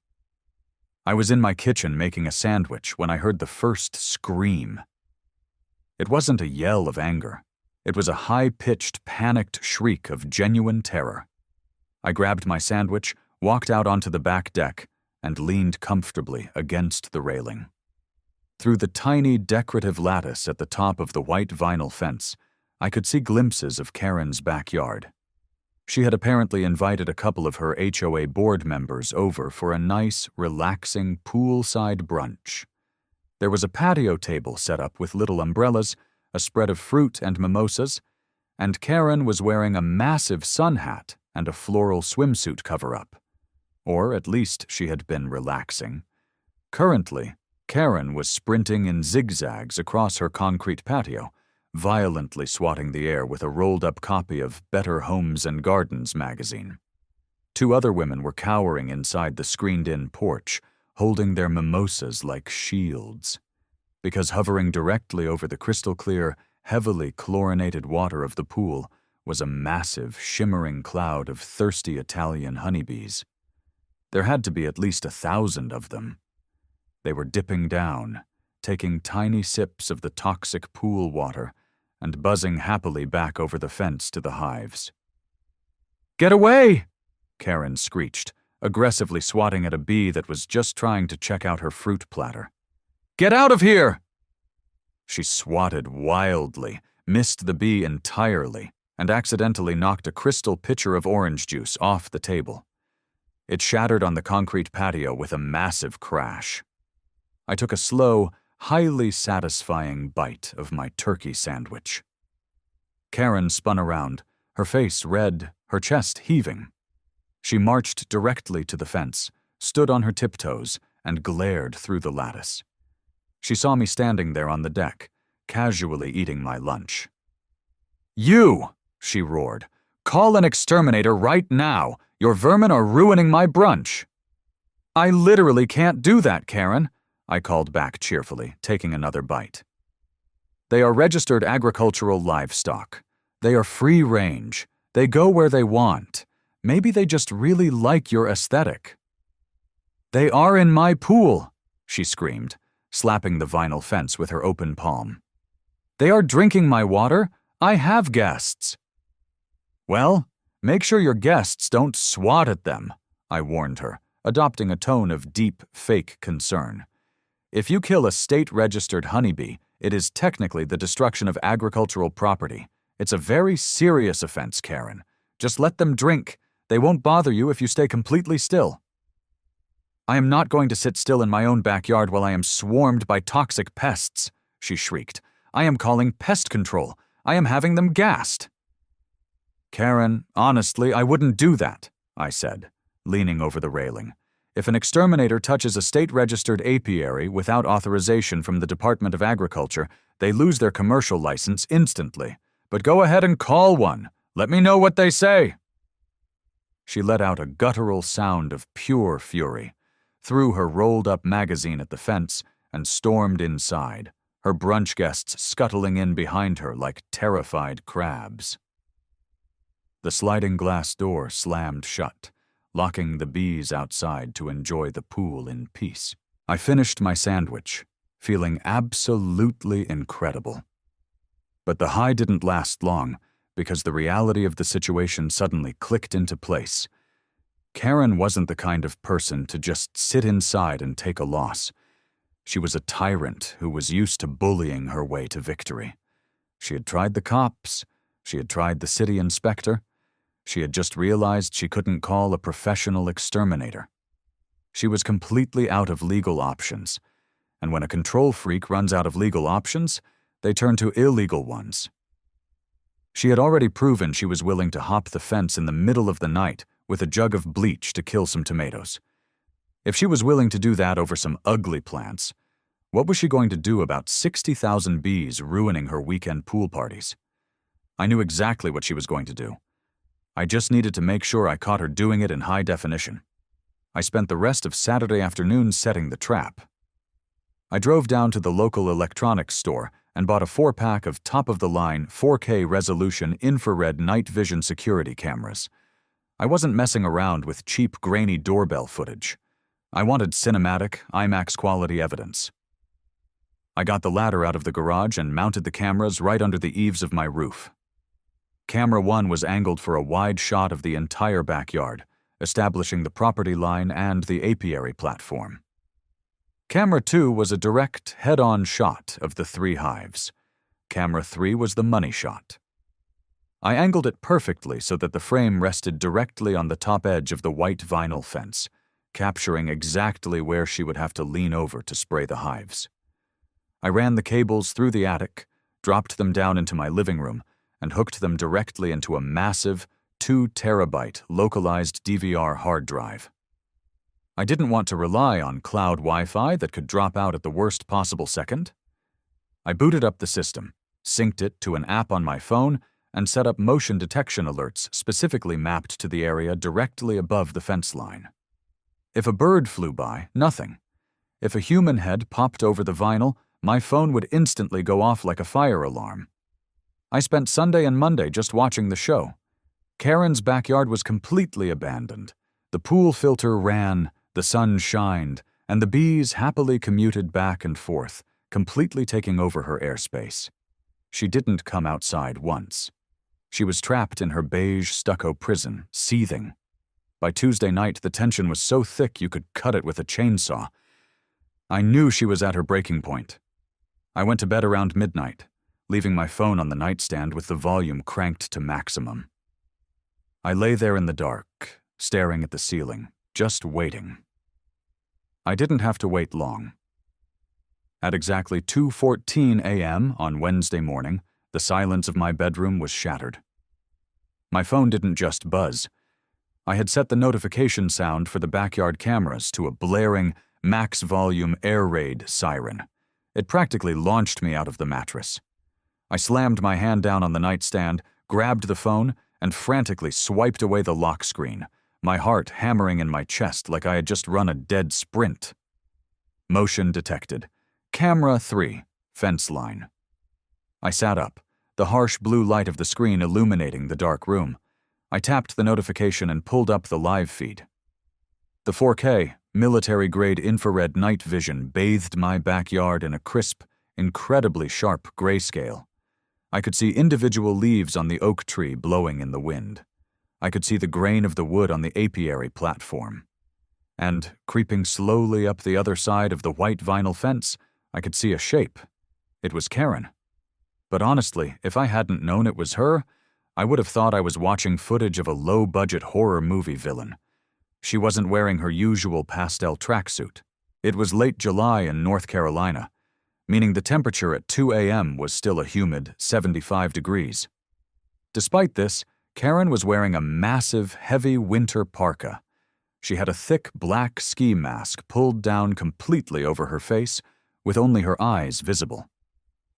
[SPEAKER 1] I was in my kitchen making a sandwich when I heard the first scream. It wasn't a yell of anger. It was a high-pitched, panicked shriek of genuine terror. I grabbed my sandwich, walked out onto the back deck, and leaned comfortably against the railing. Through the tiny, decorative lattice at the top of the white vinyl fence, I could see glimpses of Karen's backyard. She had apparently invited a couple of her HOA board members over for a nice, relaxing, poolside brunch. There was a patio table set up with little umbrellas, a spread of fruit and mimosas, and Karen was wearing a massive sun hat and a floral swimsuit cover-up. Or at least she had been relaxing. Currently, Karen was sprinting in zigzags across her concrete patio, violently swatting the air with a rolled-up copy of Better Homes and Gardens magazine. Two other women were cowering inside the screened-in porch, holding their mimosas like shields. Because hovering directly over the crystal-clear, heavily chlorinated water of the pool was a massive, shimmering cloud of thirsty Italian honeybees. There had to be at least 1,000 of them. They were dipping down, taking tiny sips of the toxic pool water and buzzing happily back over the fence to the hives. "Get away!" Karen screeched, aggressively swatting at a bee that was just trying to check out her fruit platter. "Get out of here!" She swatted wildly, missed the bee entirely, and accidentally knocked a crystal pitcher of orange juice off the table. It shattered on the concrete patio with a massive crash. I took a slow, highly satisfying bite of my turkey sandwich. Karen spun around, her face red, her chest heaving. She marched directly to the fence, stood on her tiptoes, and glared through the lattice. She saw me standing there on the deck, casually eating my lunch. "You!" she roared. "Call an exterminator right now! Your vermin are ruining my brunch!" "I literally can't do that, Karen," I called back cheerfully, taking another bite. "They are registered agricultural livestock. They are free range. They go where they want. Maybe they just really like your aesthetic." "They are in my pool," she screamed, slapping the vinyl fence with her open palm. "They are drinking my water. I have guests." "Well, make sure your guests don't swat at them," I warned her, adopting a tone of deep, fake concern. "If you kill a state-registered honeybee, it is technically the destruction of agricultural property. It's a very serious offense, Karen. Just let them drink. They won't bother you if you stay completely still." "I am not going to sit still in my own backyard while I am swarmed by toxic pests," she shrieked. "I am calling pest control. I am having them gassed." "Karen, honestly, I wouldn't do that," I said, leaning over the railing. "If an exterminator touches a state-registered apiary without authorization from the Department of Agriculture, they lose their commercial license instantly. But go ahead and call one. Let me know what they say." She let out a guttural sound of pure fury, threw her rolled-up magazine at the fence, and stormed inside, her brunch guests scuttling in behind her like terrified crabs. The sliding glass door slammed shut, locking the bees outside to enjoy the pool in peace. I finished my sandwich, feeling absolutely incredible. But the high didn't last long, because the reality of the situation suddenly clicked into place. Karen wasn't the kind of person to just sit inside and take a loss. She was a tyrant who was used to bullying her way to victory. She had tried the cops. She had tried the city inspector. She had just realized she couldn't call a professional exterminator. She was completely out of legal options, and when a control freak runs out of legal options, they turn to illegal ones. She had already proven she was willing to hop the fence in the middle of the night with a jug of bleach to kill some tomatoes. If she was willing to do that over some ugly plants, what was she going to do about 60,000 bees ruining her weekend pool parties? I knew exactly what she was going to do. I just needed to make sure I caught her doing it in high definition. I spent the rest of Saturday afternoon setting the trap. I drove down to the local electronics store and bought a 4-pack of top-of-the-line 4K resolution infrared night vision security cameras. I wasn't messing around with cheap, grainy doorbell footage. I wanted cinematic, IMAX-quality evidence. I got the ladder out of the garage and mounted the cameras right under the eaves of my roof. Camera 1 was angled for a wide shot of the entire backyard, establishing the property line and the apiary platform. Camera 2 was a direct, head-on shot of the 3 hives. Camera 3 was the money shot. I angled it perfectly so that the frame rested directly on the top edge of the white vinyl fence, capturing exactly where she would have to lean over to spray the hives. I ran the cables through the attic, dropped them down into my living room, and hooked them directly into a massive 2-terabyte localized DVR hard drive. I didn't want to rely on cloud Wi-Fi that could drop out at the worst possible second. I booted up the system, synced it to an app on my phone, and set up motion detection alerts specifically mapped to the area directly above the fence line. If a bird flew by, nothing. If a human head popped over the vinyl, my phone would instantly go off like a fire alarm. I spent Sunday and Monday just watching the show. Karen's backyard was completely abandoned. The pool filter ran, the sun shined, and the bees happily commuted back and forth, completely taking over her airspace. She didn't come outside once. She was trapped in her beige stucco prison, seething. By Tuesday night, the tension was so thick you could cut it with a chainsaw. I knew she was at her breaking point. I went to bed around midnight, leaving my phone on the nightstand with the volume cranked to maximum. I lay there in the dark, staring at the ceiling, just waiting. I didn't have to wait long. At exactly 2:14 a.m. on Wednesday morning, the silence of my bedroom was shattered. My phone didn't just buzz. I had set the notification sound for the backyard cameras to a blaring, max-volume air raid siren. It practically launched me out of the mattress. I slammed my hand down on the nightstand, grabbed the phone, and frantically swiped away the lock screen, my heart hammering in my chest like I had just run a dead sprint. Motion detected. Camera 3, fence line. I sat up, the harsh blue light of the screen illuminating the dark room. I tapped the notification and pulled up the live feed. The 4K, military-grade infrared night vision bathed my backyard in a crisp, incredibly sharp grayscale. I could see individual leaves on the oak tree blowing in the wind. I could see the grain of the wood on the apiary platform. And, creeping slowly up the other side of the white vinyl fence, I could see a shape. It was Karen. But honestly, if I hadn't known it was her, I would have thought I was watching footage of a low-budget horror movie villain. She wasn't wearing her usual pastel tracksuit. It was late July in North Carolina, meaning the temperature at 2 a.m. was still a humid 75 degrees. Despite this, Karen was wearing a massive, heavy winter parka. She had a thick black ski mask pulled down completely over her face, with only her eyes visible.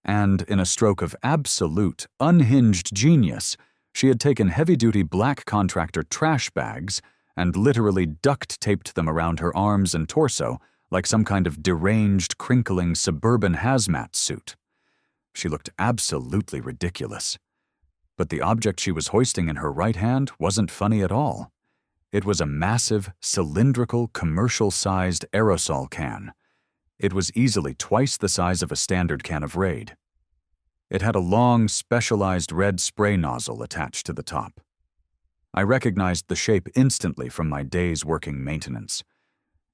[SPEAKER 1] And in a stroke of absolute, unhinged genius, she had taken heavy-duty black contractor trash bags and literally duct-taped them around her arms and torso like some kind of deranged, crinkling suburban hazmat suit. She looked absolutely ridiculous. But the object she was hoisting in her right hand wasn't funny at all. It was a massive, cylindrical, commercial-sized aerosol can. It was easily twice the size of a standard can of Raid. It had a long, specialized red spray nozzle attached to the top. I recognized the shape instantly from my days working maintenance.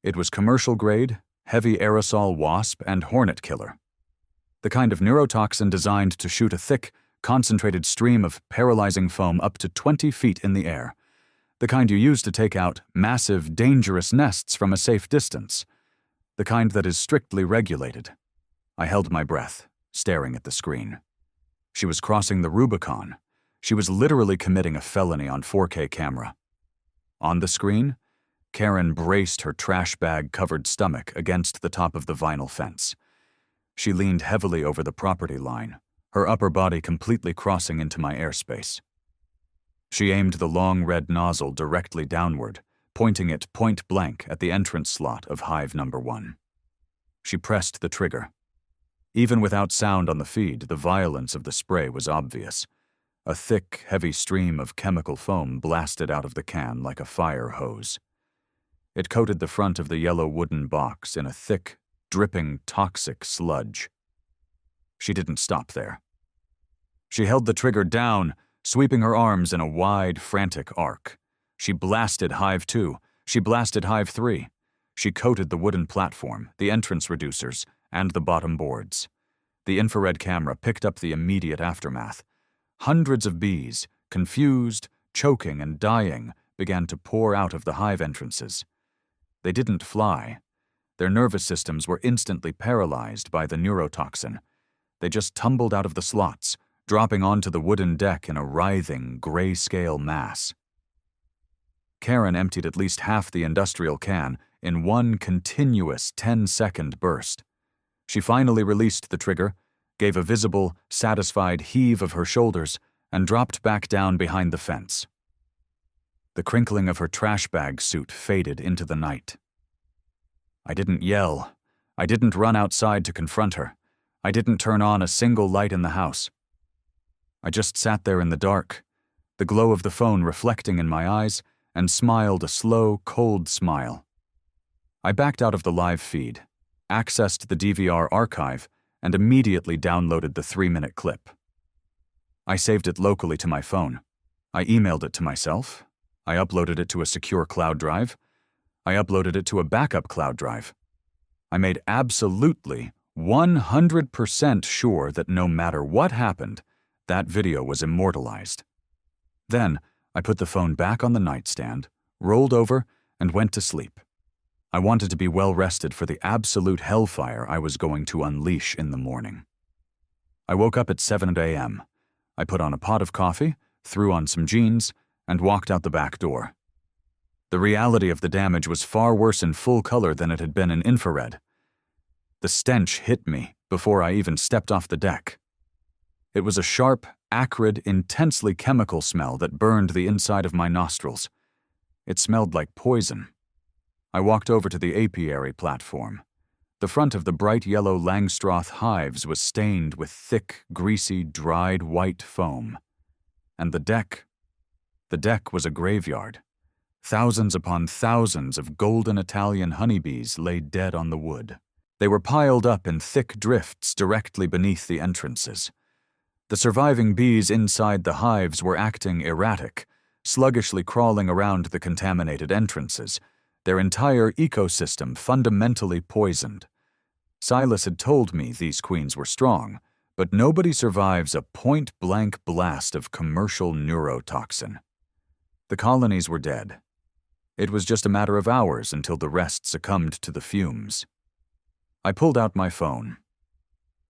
[SPEAKER 1] It was commercial-grade, heavy aerosol wasp and hornet killer. The kind of neurotoxin designed to shoot a thick, concentrated stream of paralyzing foam up to 20 feet in the air. The kind you use to take out massive, dangerous nests from a safe distance. The kind that is strictly regulated. I held my breath, staring at the screen. She was crossing the Rubicon. She was literally committing a felony on 4K camera. On the screen, Karen braced her trash bag-covered stomach against the top of the vinyl fence. She leaned heavily over the property line, her upper body completely crossing into my airspace. She aimed the long red nozzle directly downward, pointing it point-blank at the entrance slot of hive number 1. She pressed the trigger. Even without sound on the feed, the violence of the spray was obvious. A thick, heavy stream of chemical foam blasted out of the can like a fire hose. It coated the front of the yellow wooden box in a thick, dripping, toxic sludge. She didn't stop there. She held the trigger down, sweeping her arms in a wide, frantic arc. She blasted Hive 2. She blasted Hive 3. She coated the wooden platform, the entrance reducers, and the bottom boards. The infrared camera picked up the immediate aftermath. Hundreds of bees, confused, choking, and dying, began to pour out of the hive entrances. They didn't fly. Their nervous systems were instantly paralyzed by the neurotoxin. They just tumbled out of the slots, dropping onto the wooden deck in a writhing, grayscale mass. Karen emptied at least half the industrial can in one continuous 10-second burst. She finally released the trigger, gave a visible, satisfied heave of her shoulders, and dropped back down behind the fence. The crinkling of her trash bag suit faded into the night. I didn't yell. I didn't run outside to confront her. I didn't turn on a single light in the house. I just sat there in the dark, the glow of the phone reflecting in my eyes, and smiled a slow, cold smile. I backed out of the live feed, accessed the DVR archive, and immediately downloaded the 3-minute clip. I saved it locally to my phone. I emailed it to myself. I uploaded it to a secure cloud drive. I uploaded it to a backup cloud drive. I made absolutely 100% sure that no matter what happened, that video was immortalized. Then, I put the phone back on the nightstand, rolled over, and went to sleep. I wanted to be well rested for the absolute hellfire I was going to unleash in the morning. I woke up at 7 a.m. I put on a pot of coffee, threw on some jeans, and walked out the back door. The reality of the damage was far worse in full color than it had been in infrared. The stench hit me before I even stepped off the deck. It was a sharp, acrid, intensely chemical smell that burned the inside of my nostrils. It smelled like poison. I walked over to the apiary platform. The front of the bright yellow Langstroth hives was stained with thick, greasy, dried white foam. And the deck was a graveyard. Thousands upon thousands of golden Italian honeybees lay dead on the wood. They were piled up in thick drifts directly beneath the entrances. The surviving bees inside the hives were acting erratic, sluggishly crawling around the contaminated entrances, their entire ecosystem fundamentally poisoned. Silas had told me these queens were strong, but nobody survives a point-blank blast of commercial neurotoxin. The colonies were dead. It was just a matter of hours until the rest succumbed to the fumes. I pulled out my phone.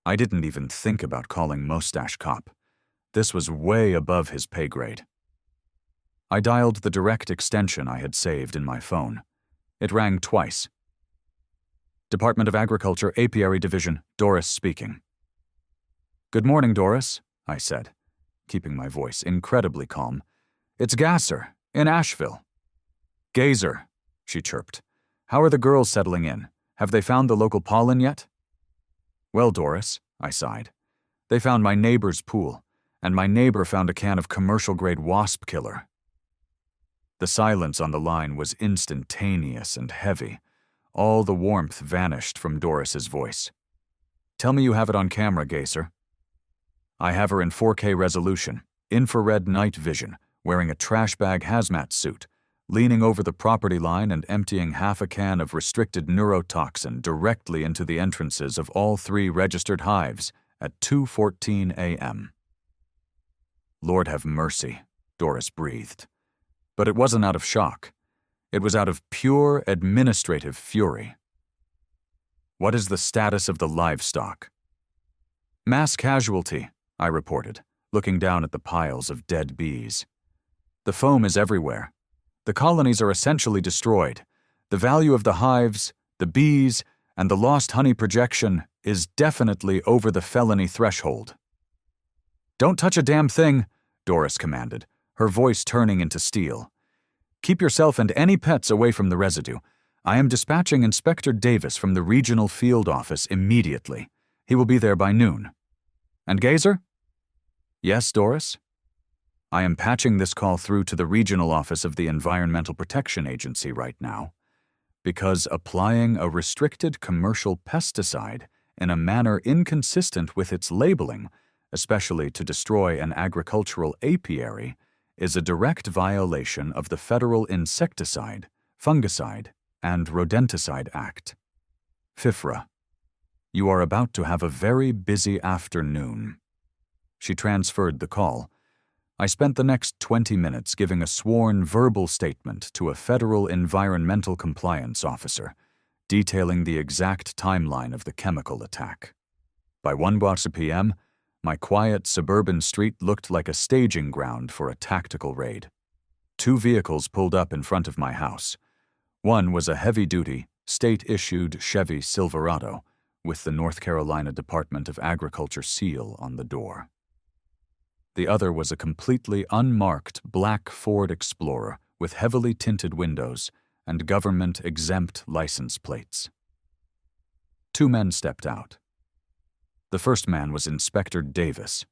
[SPEAKER 1] I didn't even think about calling Mustache Cop. This was way above his pay grade. I dialed the direct extension I had saved in my phone. It rang twice. Department of Agriculture, Apiary Division, Doris speaking. "Good morning, Doris," I said, keeping my voice incredibly calm. "It's Gasser, in Asheville." Gazer, she chirped. How are the girls settling in? Have they found the local pollen yet? Well, Doris, I sighed. They found my neighbor's pool, and my neighbor found a can of commercial-grade wasp killer. The silence on the line was instantaneous and heavy. All the warmth vanished from Doris's voice. Tell me you have it on camera, Gazer. I have her in 4K resolution, infrared night vision, wearing a trash bag hazmat suit, leaning over the property line and emptying half a can of restricted neurotoxin directly into the entrances of all 3 registered hives at 2:14 a.m. Lord have mercy, Doris breathed. But it wasn't out of shock. It was out of pure administrative fury. What is the status of the livestock? Mass casualty, I reported, looking down at the piles of dead bees. The foam is everywhere. The colonies are essentially destroyed. The value of the hives, the bees, and the lost honey projection is definitely over the felony threshold. Don't touch a damn thing, Doris commanded, her voice turning into steel. Keep yourself and any pets away from the residue. I am dispatching Inspector Davis from the regional field office immediately. He will be there by noon. And Gazer? Yes, Doris? I am patching this call through to the regional office of the Environmental Protection Agency right now, because applying a restricted commercial pesticide in a manner inconsistent with its labeling, especially to destroy an agricultural apiary, is a direct violation of the Federal Insecticide, Fungicide, and Rodenticide Act. FIFRA. You are about to have a very busy afternoon. She transferred the call. I spent the next 20 minutes giving a sworn verbal statement to a federal environmental compliance officer, detailing the exact timeline of the chemical attack. By 1:00 p.m., my quiet suburban street looked like a staging ground for a tactical raid. 2 vehicles pulled up in front of my house. One was a heavy-duty, state-issued Chevy Silverado with the North Carolina Department of Agriculture seal on the door. The other was a completely unmarked black Ford Explorer with heavily tinted windows and government-exempt license plates. 2 men stepped out. The first man was Inspector Davis.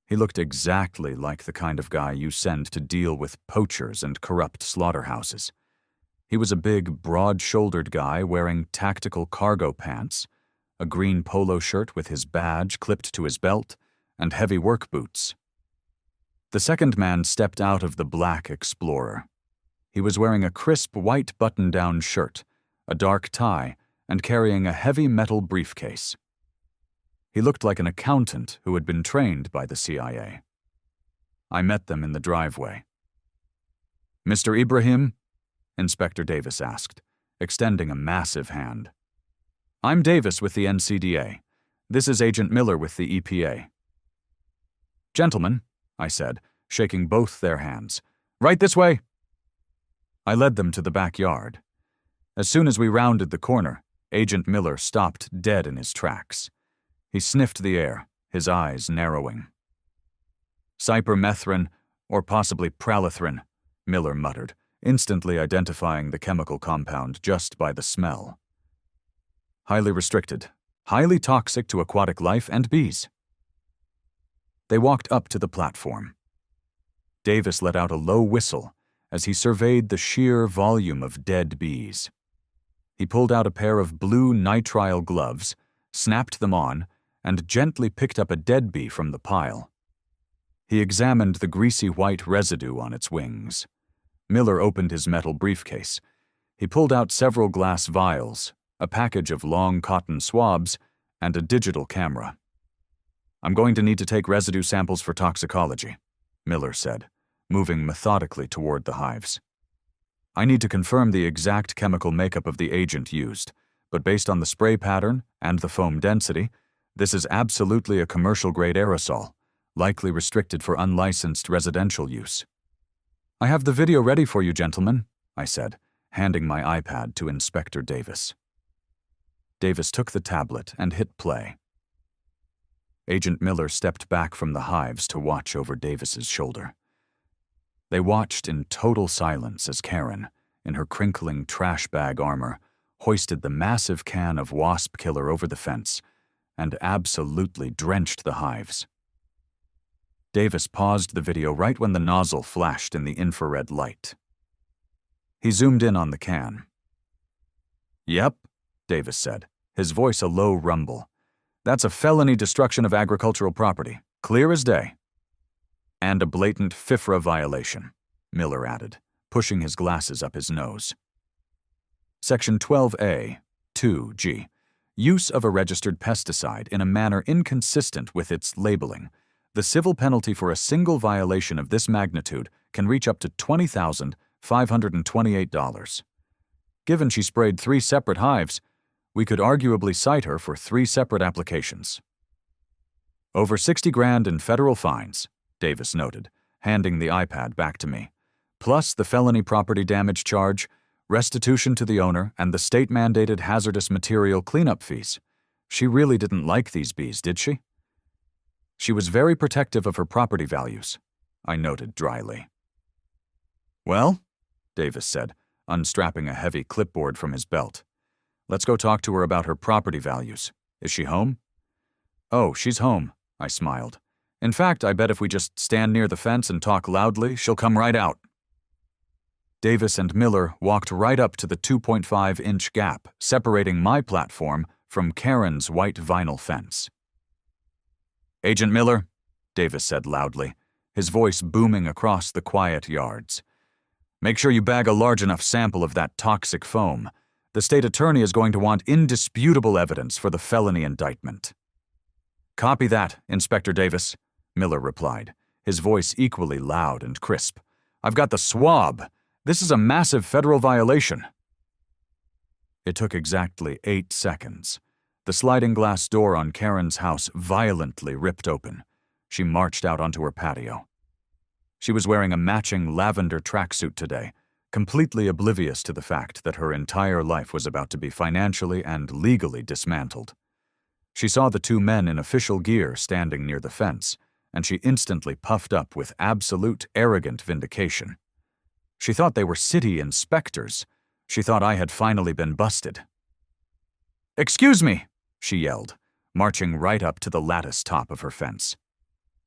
[SPEAKER 1] He looked exactly like the kind of guy you send to deal with poachers and corrupt slaughterhouses. He was a big, broad-shouldered guy wearing tactical cargo pants, a green polo shirt with his badge clipped to his belt, and heavy work boots. The second man stepped out of the black Explorer. He was wearing a crisp white button-down shirt, a dark tie, and carrying a heavy metal briefcase. He looked like an accountant who had been trained by the CIA. I met them in the driveway. Mr. Ibrahim? Inspector Davis asked, extending a massive hand. I'm Davis with the NCDA. This is Agent Miller with the EPA. Gentlemen, I said, shaking both their hands. Right this way! I led them to the backyard. As soon as we rounded the corner, Agent Miller stopped dead in his tracks. He sniffed the air, his eyes narrowing. Cypermethrin, or possibly pralethrin, Miller muttered, instantly identifying the chemical compound just by the smell. Highly restricted, highly toxic to aquatic life and bees. They walked up to the platform. Davis let out a low whistle as he surveyed the sheer volume of dead bees. He pulled out a pair of blue nitrile gloves, snapped them on, and gently picked up a dead bee from the pile. He examined the greasy white residue on its wings. Miller opened his metal briefcase. He pulled out several glass vials, a package of long cotton swabs, and a digital camera. I'm going to need to take residue samples for toxicology, Miller said, moving methodically toward the hives. I need to confirm the exact chemical makeup of the agent used, but based on the spray pattern and the foam density, this is absolutely a commercial-grade aerosol, likely restricted for unlicensed residential use. I have the video ready for you, gentlemen, I said, handing my iPad to Inspector Davis. Davis took the tablet and hit play. Agent Miller stepped back from the hives to watch over Davis's shoulder. They watched in total silence as Karen, in her crinkling trash bag armor, hoisted the massive can of wasp killer over the fence and absolutely drenched the hives. Davis paused the video right when the nozzle flashed in the infrared light. He zoomed in on the can. "Yep," Davis said, his voice a low rumble. "That's a felony destruction of agricultural property, clear as day." "And a blatant FIFRA violation," Miller added, pushing his glasses up his nose. Section 12A, 2G. Use of a registered pesticide in a manner inconsistent with its labeling. The civil penalty for a single violation of this magnitude can reach up to $20,528. Given she sprayed 3 separate hives, we could arguably cite her for 3 separate applications. "Over 60 grand in federal fines," Davis noted, handing the iPad back to me, "plus the felony property damage charge, restitution to the owner, and the state-mandated hazardous material cleanup fees. She really didn't like these bees, did she?" "She was very protective of her property values," I noted dryly. "Well," Davis said, unstrapping a heavy clipboard from his belt, "let's go talk to her about her property values. Is she home?" "Oh, she's home," I smiled. "In fact, I bet if we just stand near the fence and talk loudly, she'll come right out." Davis and Miller walked right up to the 2.5-inch gap separating my platform from Karen's white vinyl fence. "Agent Miller," Davis said loudly, his voice booming across the quiet yards, "make sure you bag a large enough sample of that toxic foam. The state attorney is going to want indisputable evidence for the felony indictment." "Copy that, Inspector Davis," Miller replied, his voice equally loud and crisp. "I've got the swab. This is a massive federal violation." It took exactly 8 seconds. The sliding glass door on Karen's house violently ripped open. She marched out onto her patio. She was wearing a matching lavender tracksuit today, completely oblivious to the fact that her entire life was about to be financially and legally dismantled. She saw the 2 men in official gear standing near the fence, and she instantly puffed up with absolute arrogant vindication. She thought they were city inspectors. She thought I had finally been busted. "Excuse me," she yelled, marching right up to the lattice top of her fence.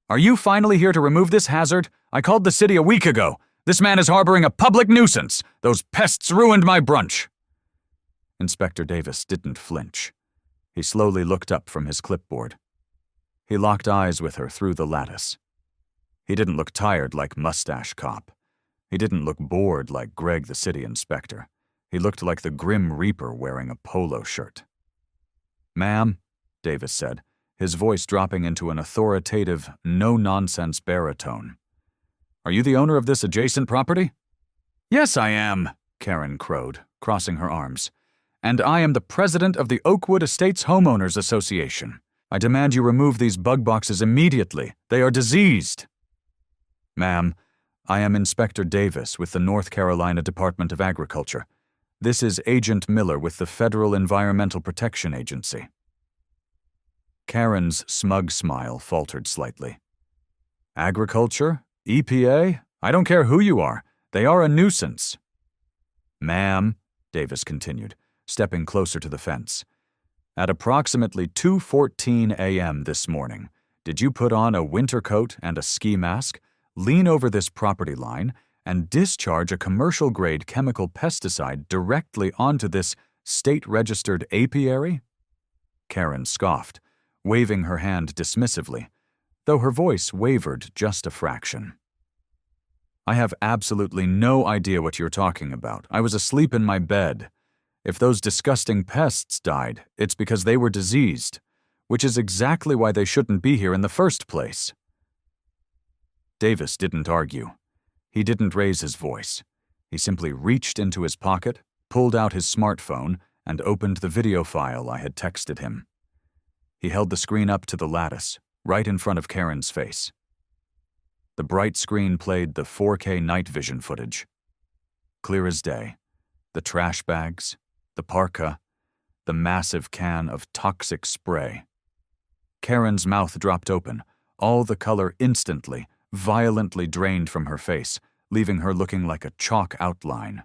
[SPEAKER 1] "Are you finally here to remove this hazard? I called the city a week ago. This man is harboring a public nuisance. Those pests ruined my brunch." Inspector Davis didn't flinch. He slowly looked up from his clipboard. He locked eyes with her through the lattice. He didn't look tired like Mustache Cop. He didn't look bored like Greg the city inspector. He looked like the Grim Reaper wearing a polo shirt. "Ma'am," Davis said, his voice dropping into an authoritative, no-nonsense baritone. "Are you the owner of this adjacent property?" "Yes, I am," Karen crowed, crossing her arms. "And I am the president of the Oakwood Estates Homeowners Association. I demand you remove these bug boxes immediately. They are diseased." "Ma'am, I am Inspector Davis with the North Carolina Department of Agriculture. This is Agent Miller with the Federal Environmental Protection Agency." Karen's smug smile faltered slightly. "Agriculture? EPA? I don't care who you are. They are a nuisance." "Ma'am," Davis continued, stepping closer to the fence, "at approximately 2:14 a.m. this morning, did you put on a winter coat and a ski mask, lean over this property line, and discharge a commercial-grade chemical pesticide directly onto this state-registered apiary?" Karen scoffed, waving her hand dismissively, though her voice wavered just a fraction. "I have absolutely no idea what you're talking about. I was asleep in my bed. If those disgusting pests died, it's because they were diseased, which is exactly why they shouldn't be here in the first place." Davis didn't argue. He didn't raise his voice. He simply reached into his pocket, pulled out his smartphone, and opened the video file I had texted him. He held the screen up to the lattice, right in front of Karen's face. The bright screen played the 4K night vision footage. Clear as day. The trash bags, the parka, the massive can of toxic spray. Karen's mouth dropped open, all the color instantly, violently drained from her face, leaving her looking like a chalk outline.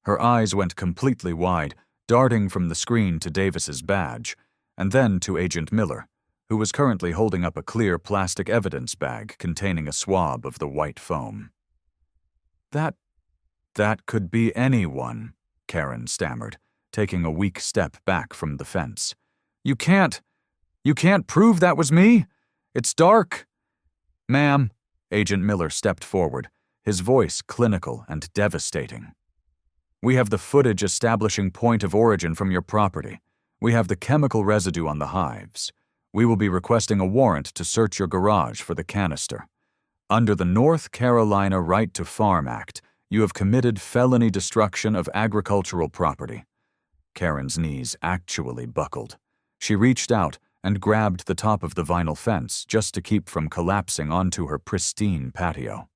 [SPEAKER 1] Her eyes went completely wide, darting from the screen to Davis's badge, and then to Agent Miller, who was currently holding up a clear plastic evidence bag containing a swab of the white foam. That could be anyone, Karen stammered, taking a weak step back from the fence. You can't prove that was me? It's dark. Ma'am, Agent Miller stepped forward, his voice clinical and devastating. We have the footage establishing point of origin from your property. We have the chemical residue on the hives. We will be requesting a warrant to search your garage for the canister. Under the North Carolina Right to Farm Act, you have committed felony destruction of agricultural property. Karen's knees actually buckled. She reached out and grabbed the top of the vinyl fence just to keep from collapsing onto her pristine patio.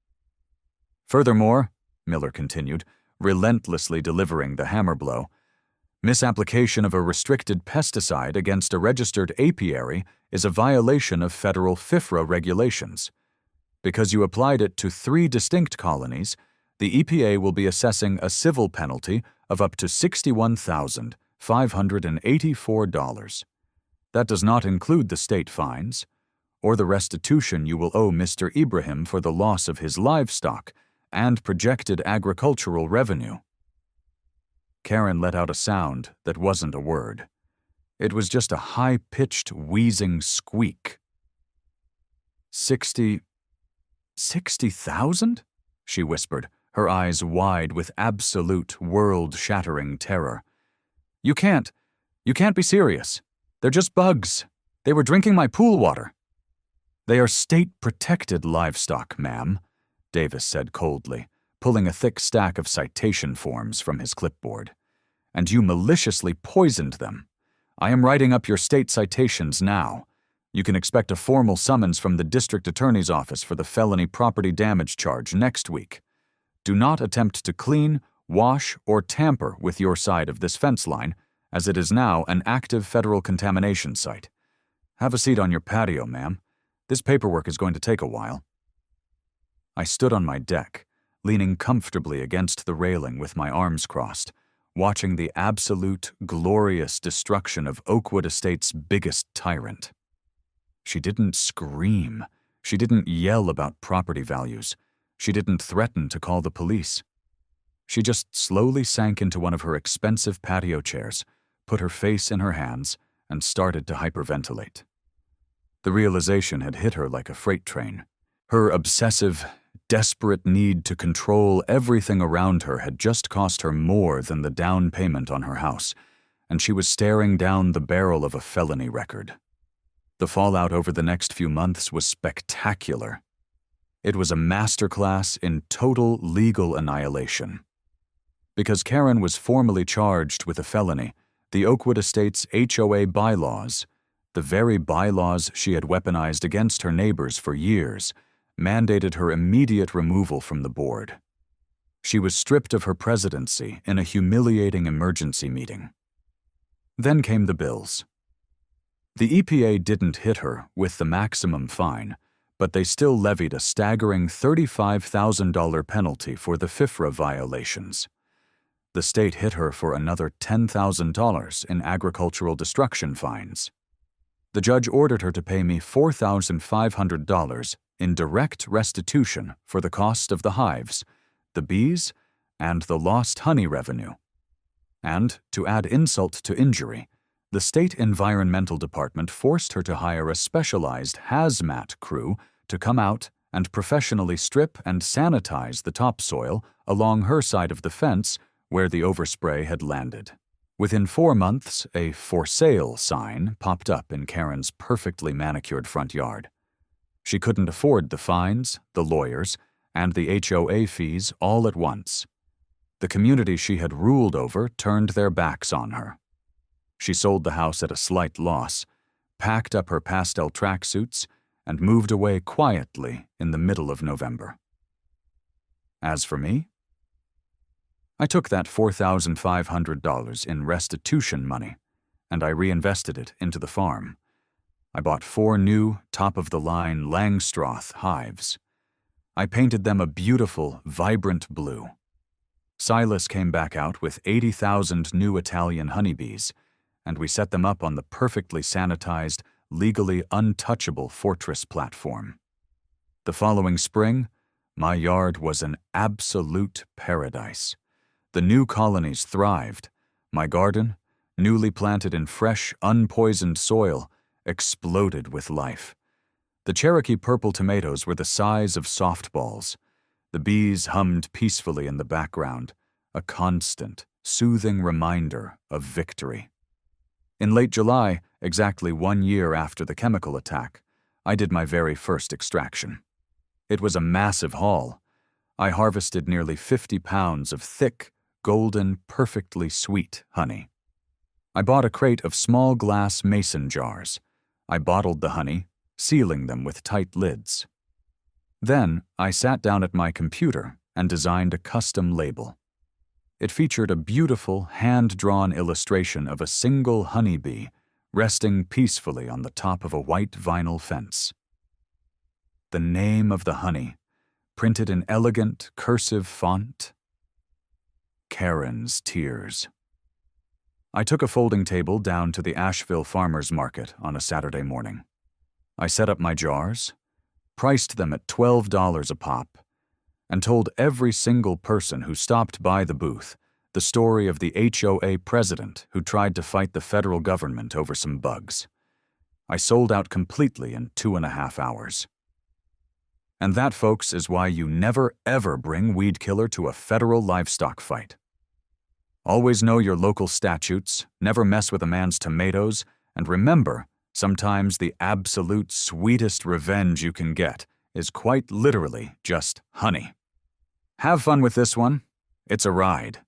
[SPEAKER 1] Furthermore, Miller continued, relentlessly delivering the hammer blow, misapplication of a restricted pesticide against a registered apiary is a violation of federal FIFRA regulations. Because you applied it to 3 distinct colonies, the EPA will be assessing a civil penalty of up to $61,584. That does not include the state fines, or the restitution you will owe Mr. Ibrahim for the loss of his livestock and projected agricultural revenue. Karen let out a sound that wasn't a word. It was just a high-pitched, wheezing squeak. 60,000? She whispered, her eyes wide with absolute, world-shattering terror. You can't be serious. They're just bugs. They were drinking my pool water. They are state-protected livestock, ma'am, Davis said coldly, pulling a thick stack of citation forms from his clipboard. And you maliciously poisoned them. I am writing up your state citations now. You can expect a formal summons from the district attorney's office for the felony property damage charge next week. Do not attempt to clean, wash, or tamper with your side of this fence line, as it is now an active federal contamination site. Have a seat on your patio, ma'am. This paperwork is going to take a while. I stood on my deck, leaning comfortably against the railing with my arms crossed, watching the absolute, glorious destruction of Oakwood Estate's biggest tyrant. She didn't scream. She didn't yell about property values. She didn't threaten to call the police. She just slowly sank into one of her expensive patio chairs, put her face in her hands, and started to hyperventilate. The realization had hit her like a freight train. Her obsessive, desperate need to control everything around her had just cost her more than the down payment on her house, and she was staring down the barrel of a felony record. The fallout over the next few months was spectacular. It was a masterclass in total legal annihilation. Because Karen was formally charged with a felony, the Oakwood Estate's HOA bylaws, the very bylaws she had weaponized against her neighbors for years, mandated her immediate removal from the board. She was stripped of her presidency in a humiliating emergency meeting. Then came the bills. The EPA didn't hit her with the maximum fine, but they still levied a staggering $35,000 penalty for the FIFRA violations. The state hit her for another $10,000 in agricultural destruction fines. The judge ordered her to pay me $4,500 in direct restitution for the cost of the hives, the bees, and the lost honey revenue. And, to add insult to injury, the state environmental department forced her to hire a specialized hazmat crew to come out and professionally strip and sanitize the topsoil along her side of the fence where the overspray had landed. Within 4 months, a "for sale" sign popped up in Karen's perfectly manicured front yard. She couldn't afford the fines, the lawyers, and the HOA fees all at once. The community she had ruled over turned their backs on her. She sold the house at a slight loss, packed up her pastel tracksuits, and moved away quietly in the middle of November. As for me, I took that $4,500 in restitution money, and I reinvested it into the farm. I bought 4 new, top-of-the-line Langstroth hives. I painted them a beautiful, vibrant blue. Silas came back out with 80,000 new Italian honeybees, and we set them up on the perfectly sanitized, legally untouchable fortress platform. The following spring, my yard was an absolute paradise. The new colonies thrived. My garden, newly planted in fresh, unpoisoned soil, exploded with life. The Cherokee purple tomatoes were the size of softballs. The bees hummed peacefully in the background, a constant, soothing reminder of victory. In late July, exactly 1 year after the chemical attack, I did my very first extraction. It was a massive haul. I harvested nearly 50 pounds of thick, golden, perfectly sweet honey. I bought a crate of small glass mason jars. I bottled the honey, sealing them with tight lids. Then, I sat down at my computer and designed a custom label. It featured a beautiful, hand-drawn illustration of a single honeybee resting peacefully on the top of a white vinyl fence. The name of the honey, printed in elegant, cursive font: Karen's Tears. I took a folding table down to the Asheville farmers market on a Saturday morning. I set up my jars, priced them at $12 a pop, and told every single person who stopped by the booth the story of the HOA president who tried to fight the federal government over some bugs. I sold out completely in 2.5 hours. And that, folks, is why you never ever bring weed killer to a federal livestock fight. Always know your local statutes, never mess with a man's tomatoes, and remember, sometimes the absolute sweetest revenge you can get is quite literally just honey. Have fun with this one. It's a ride.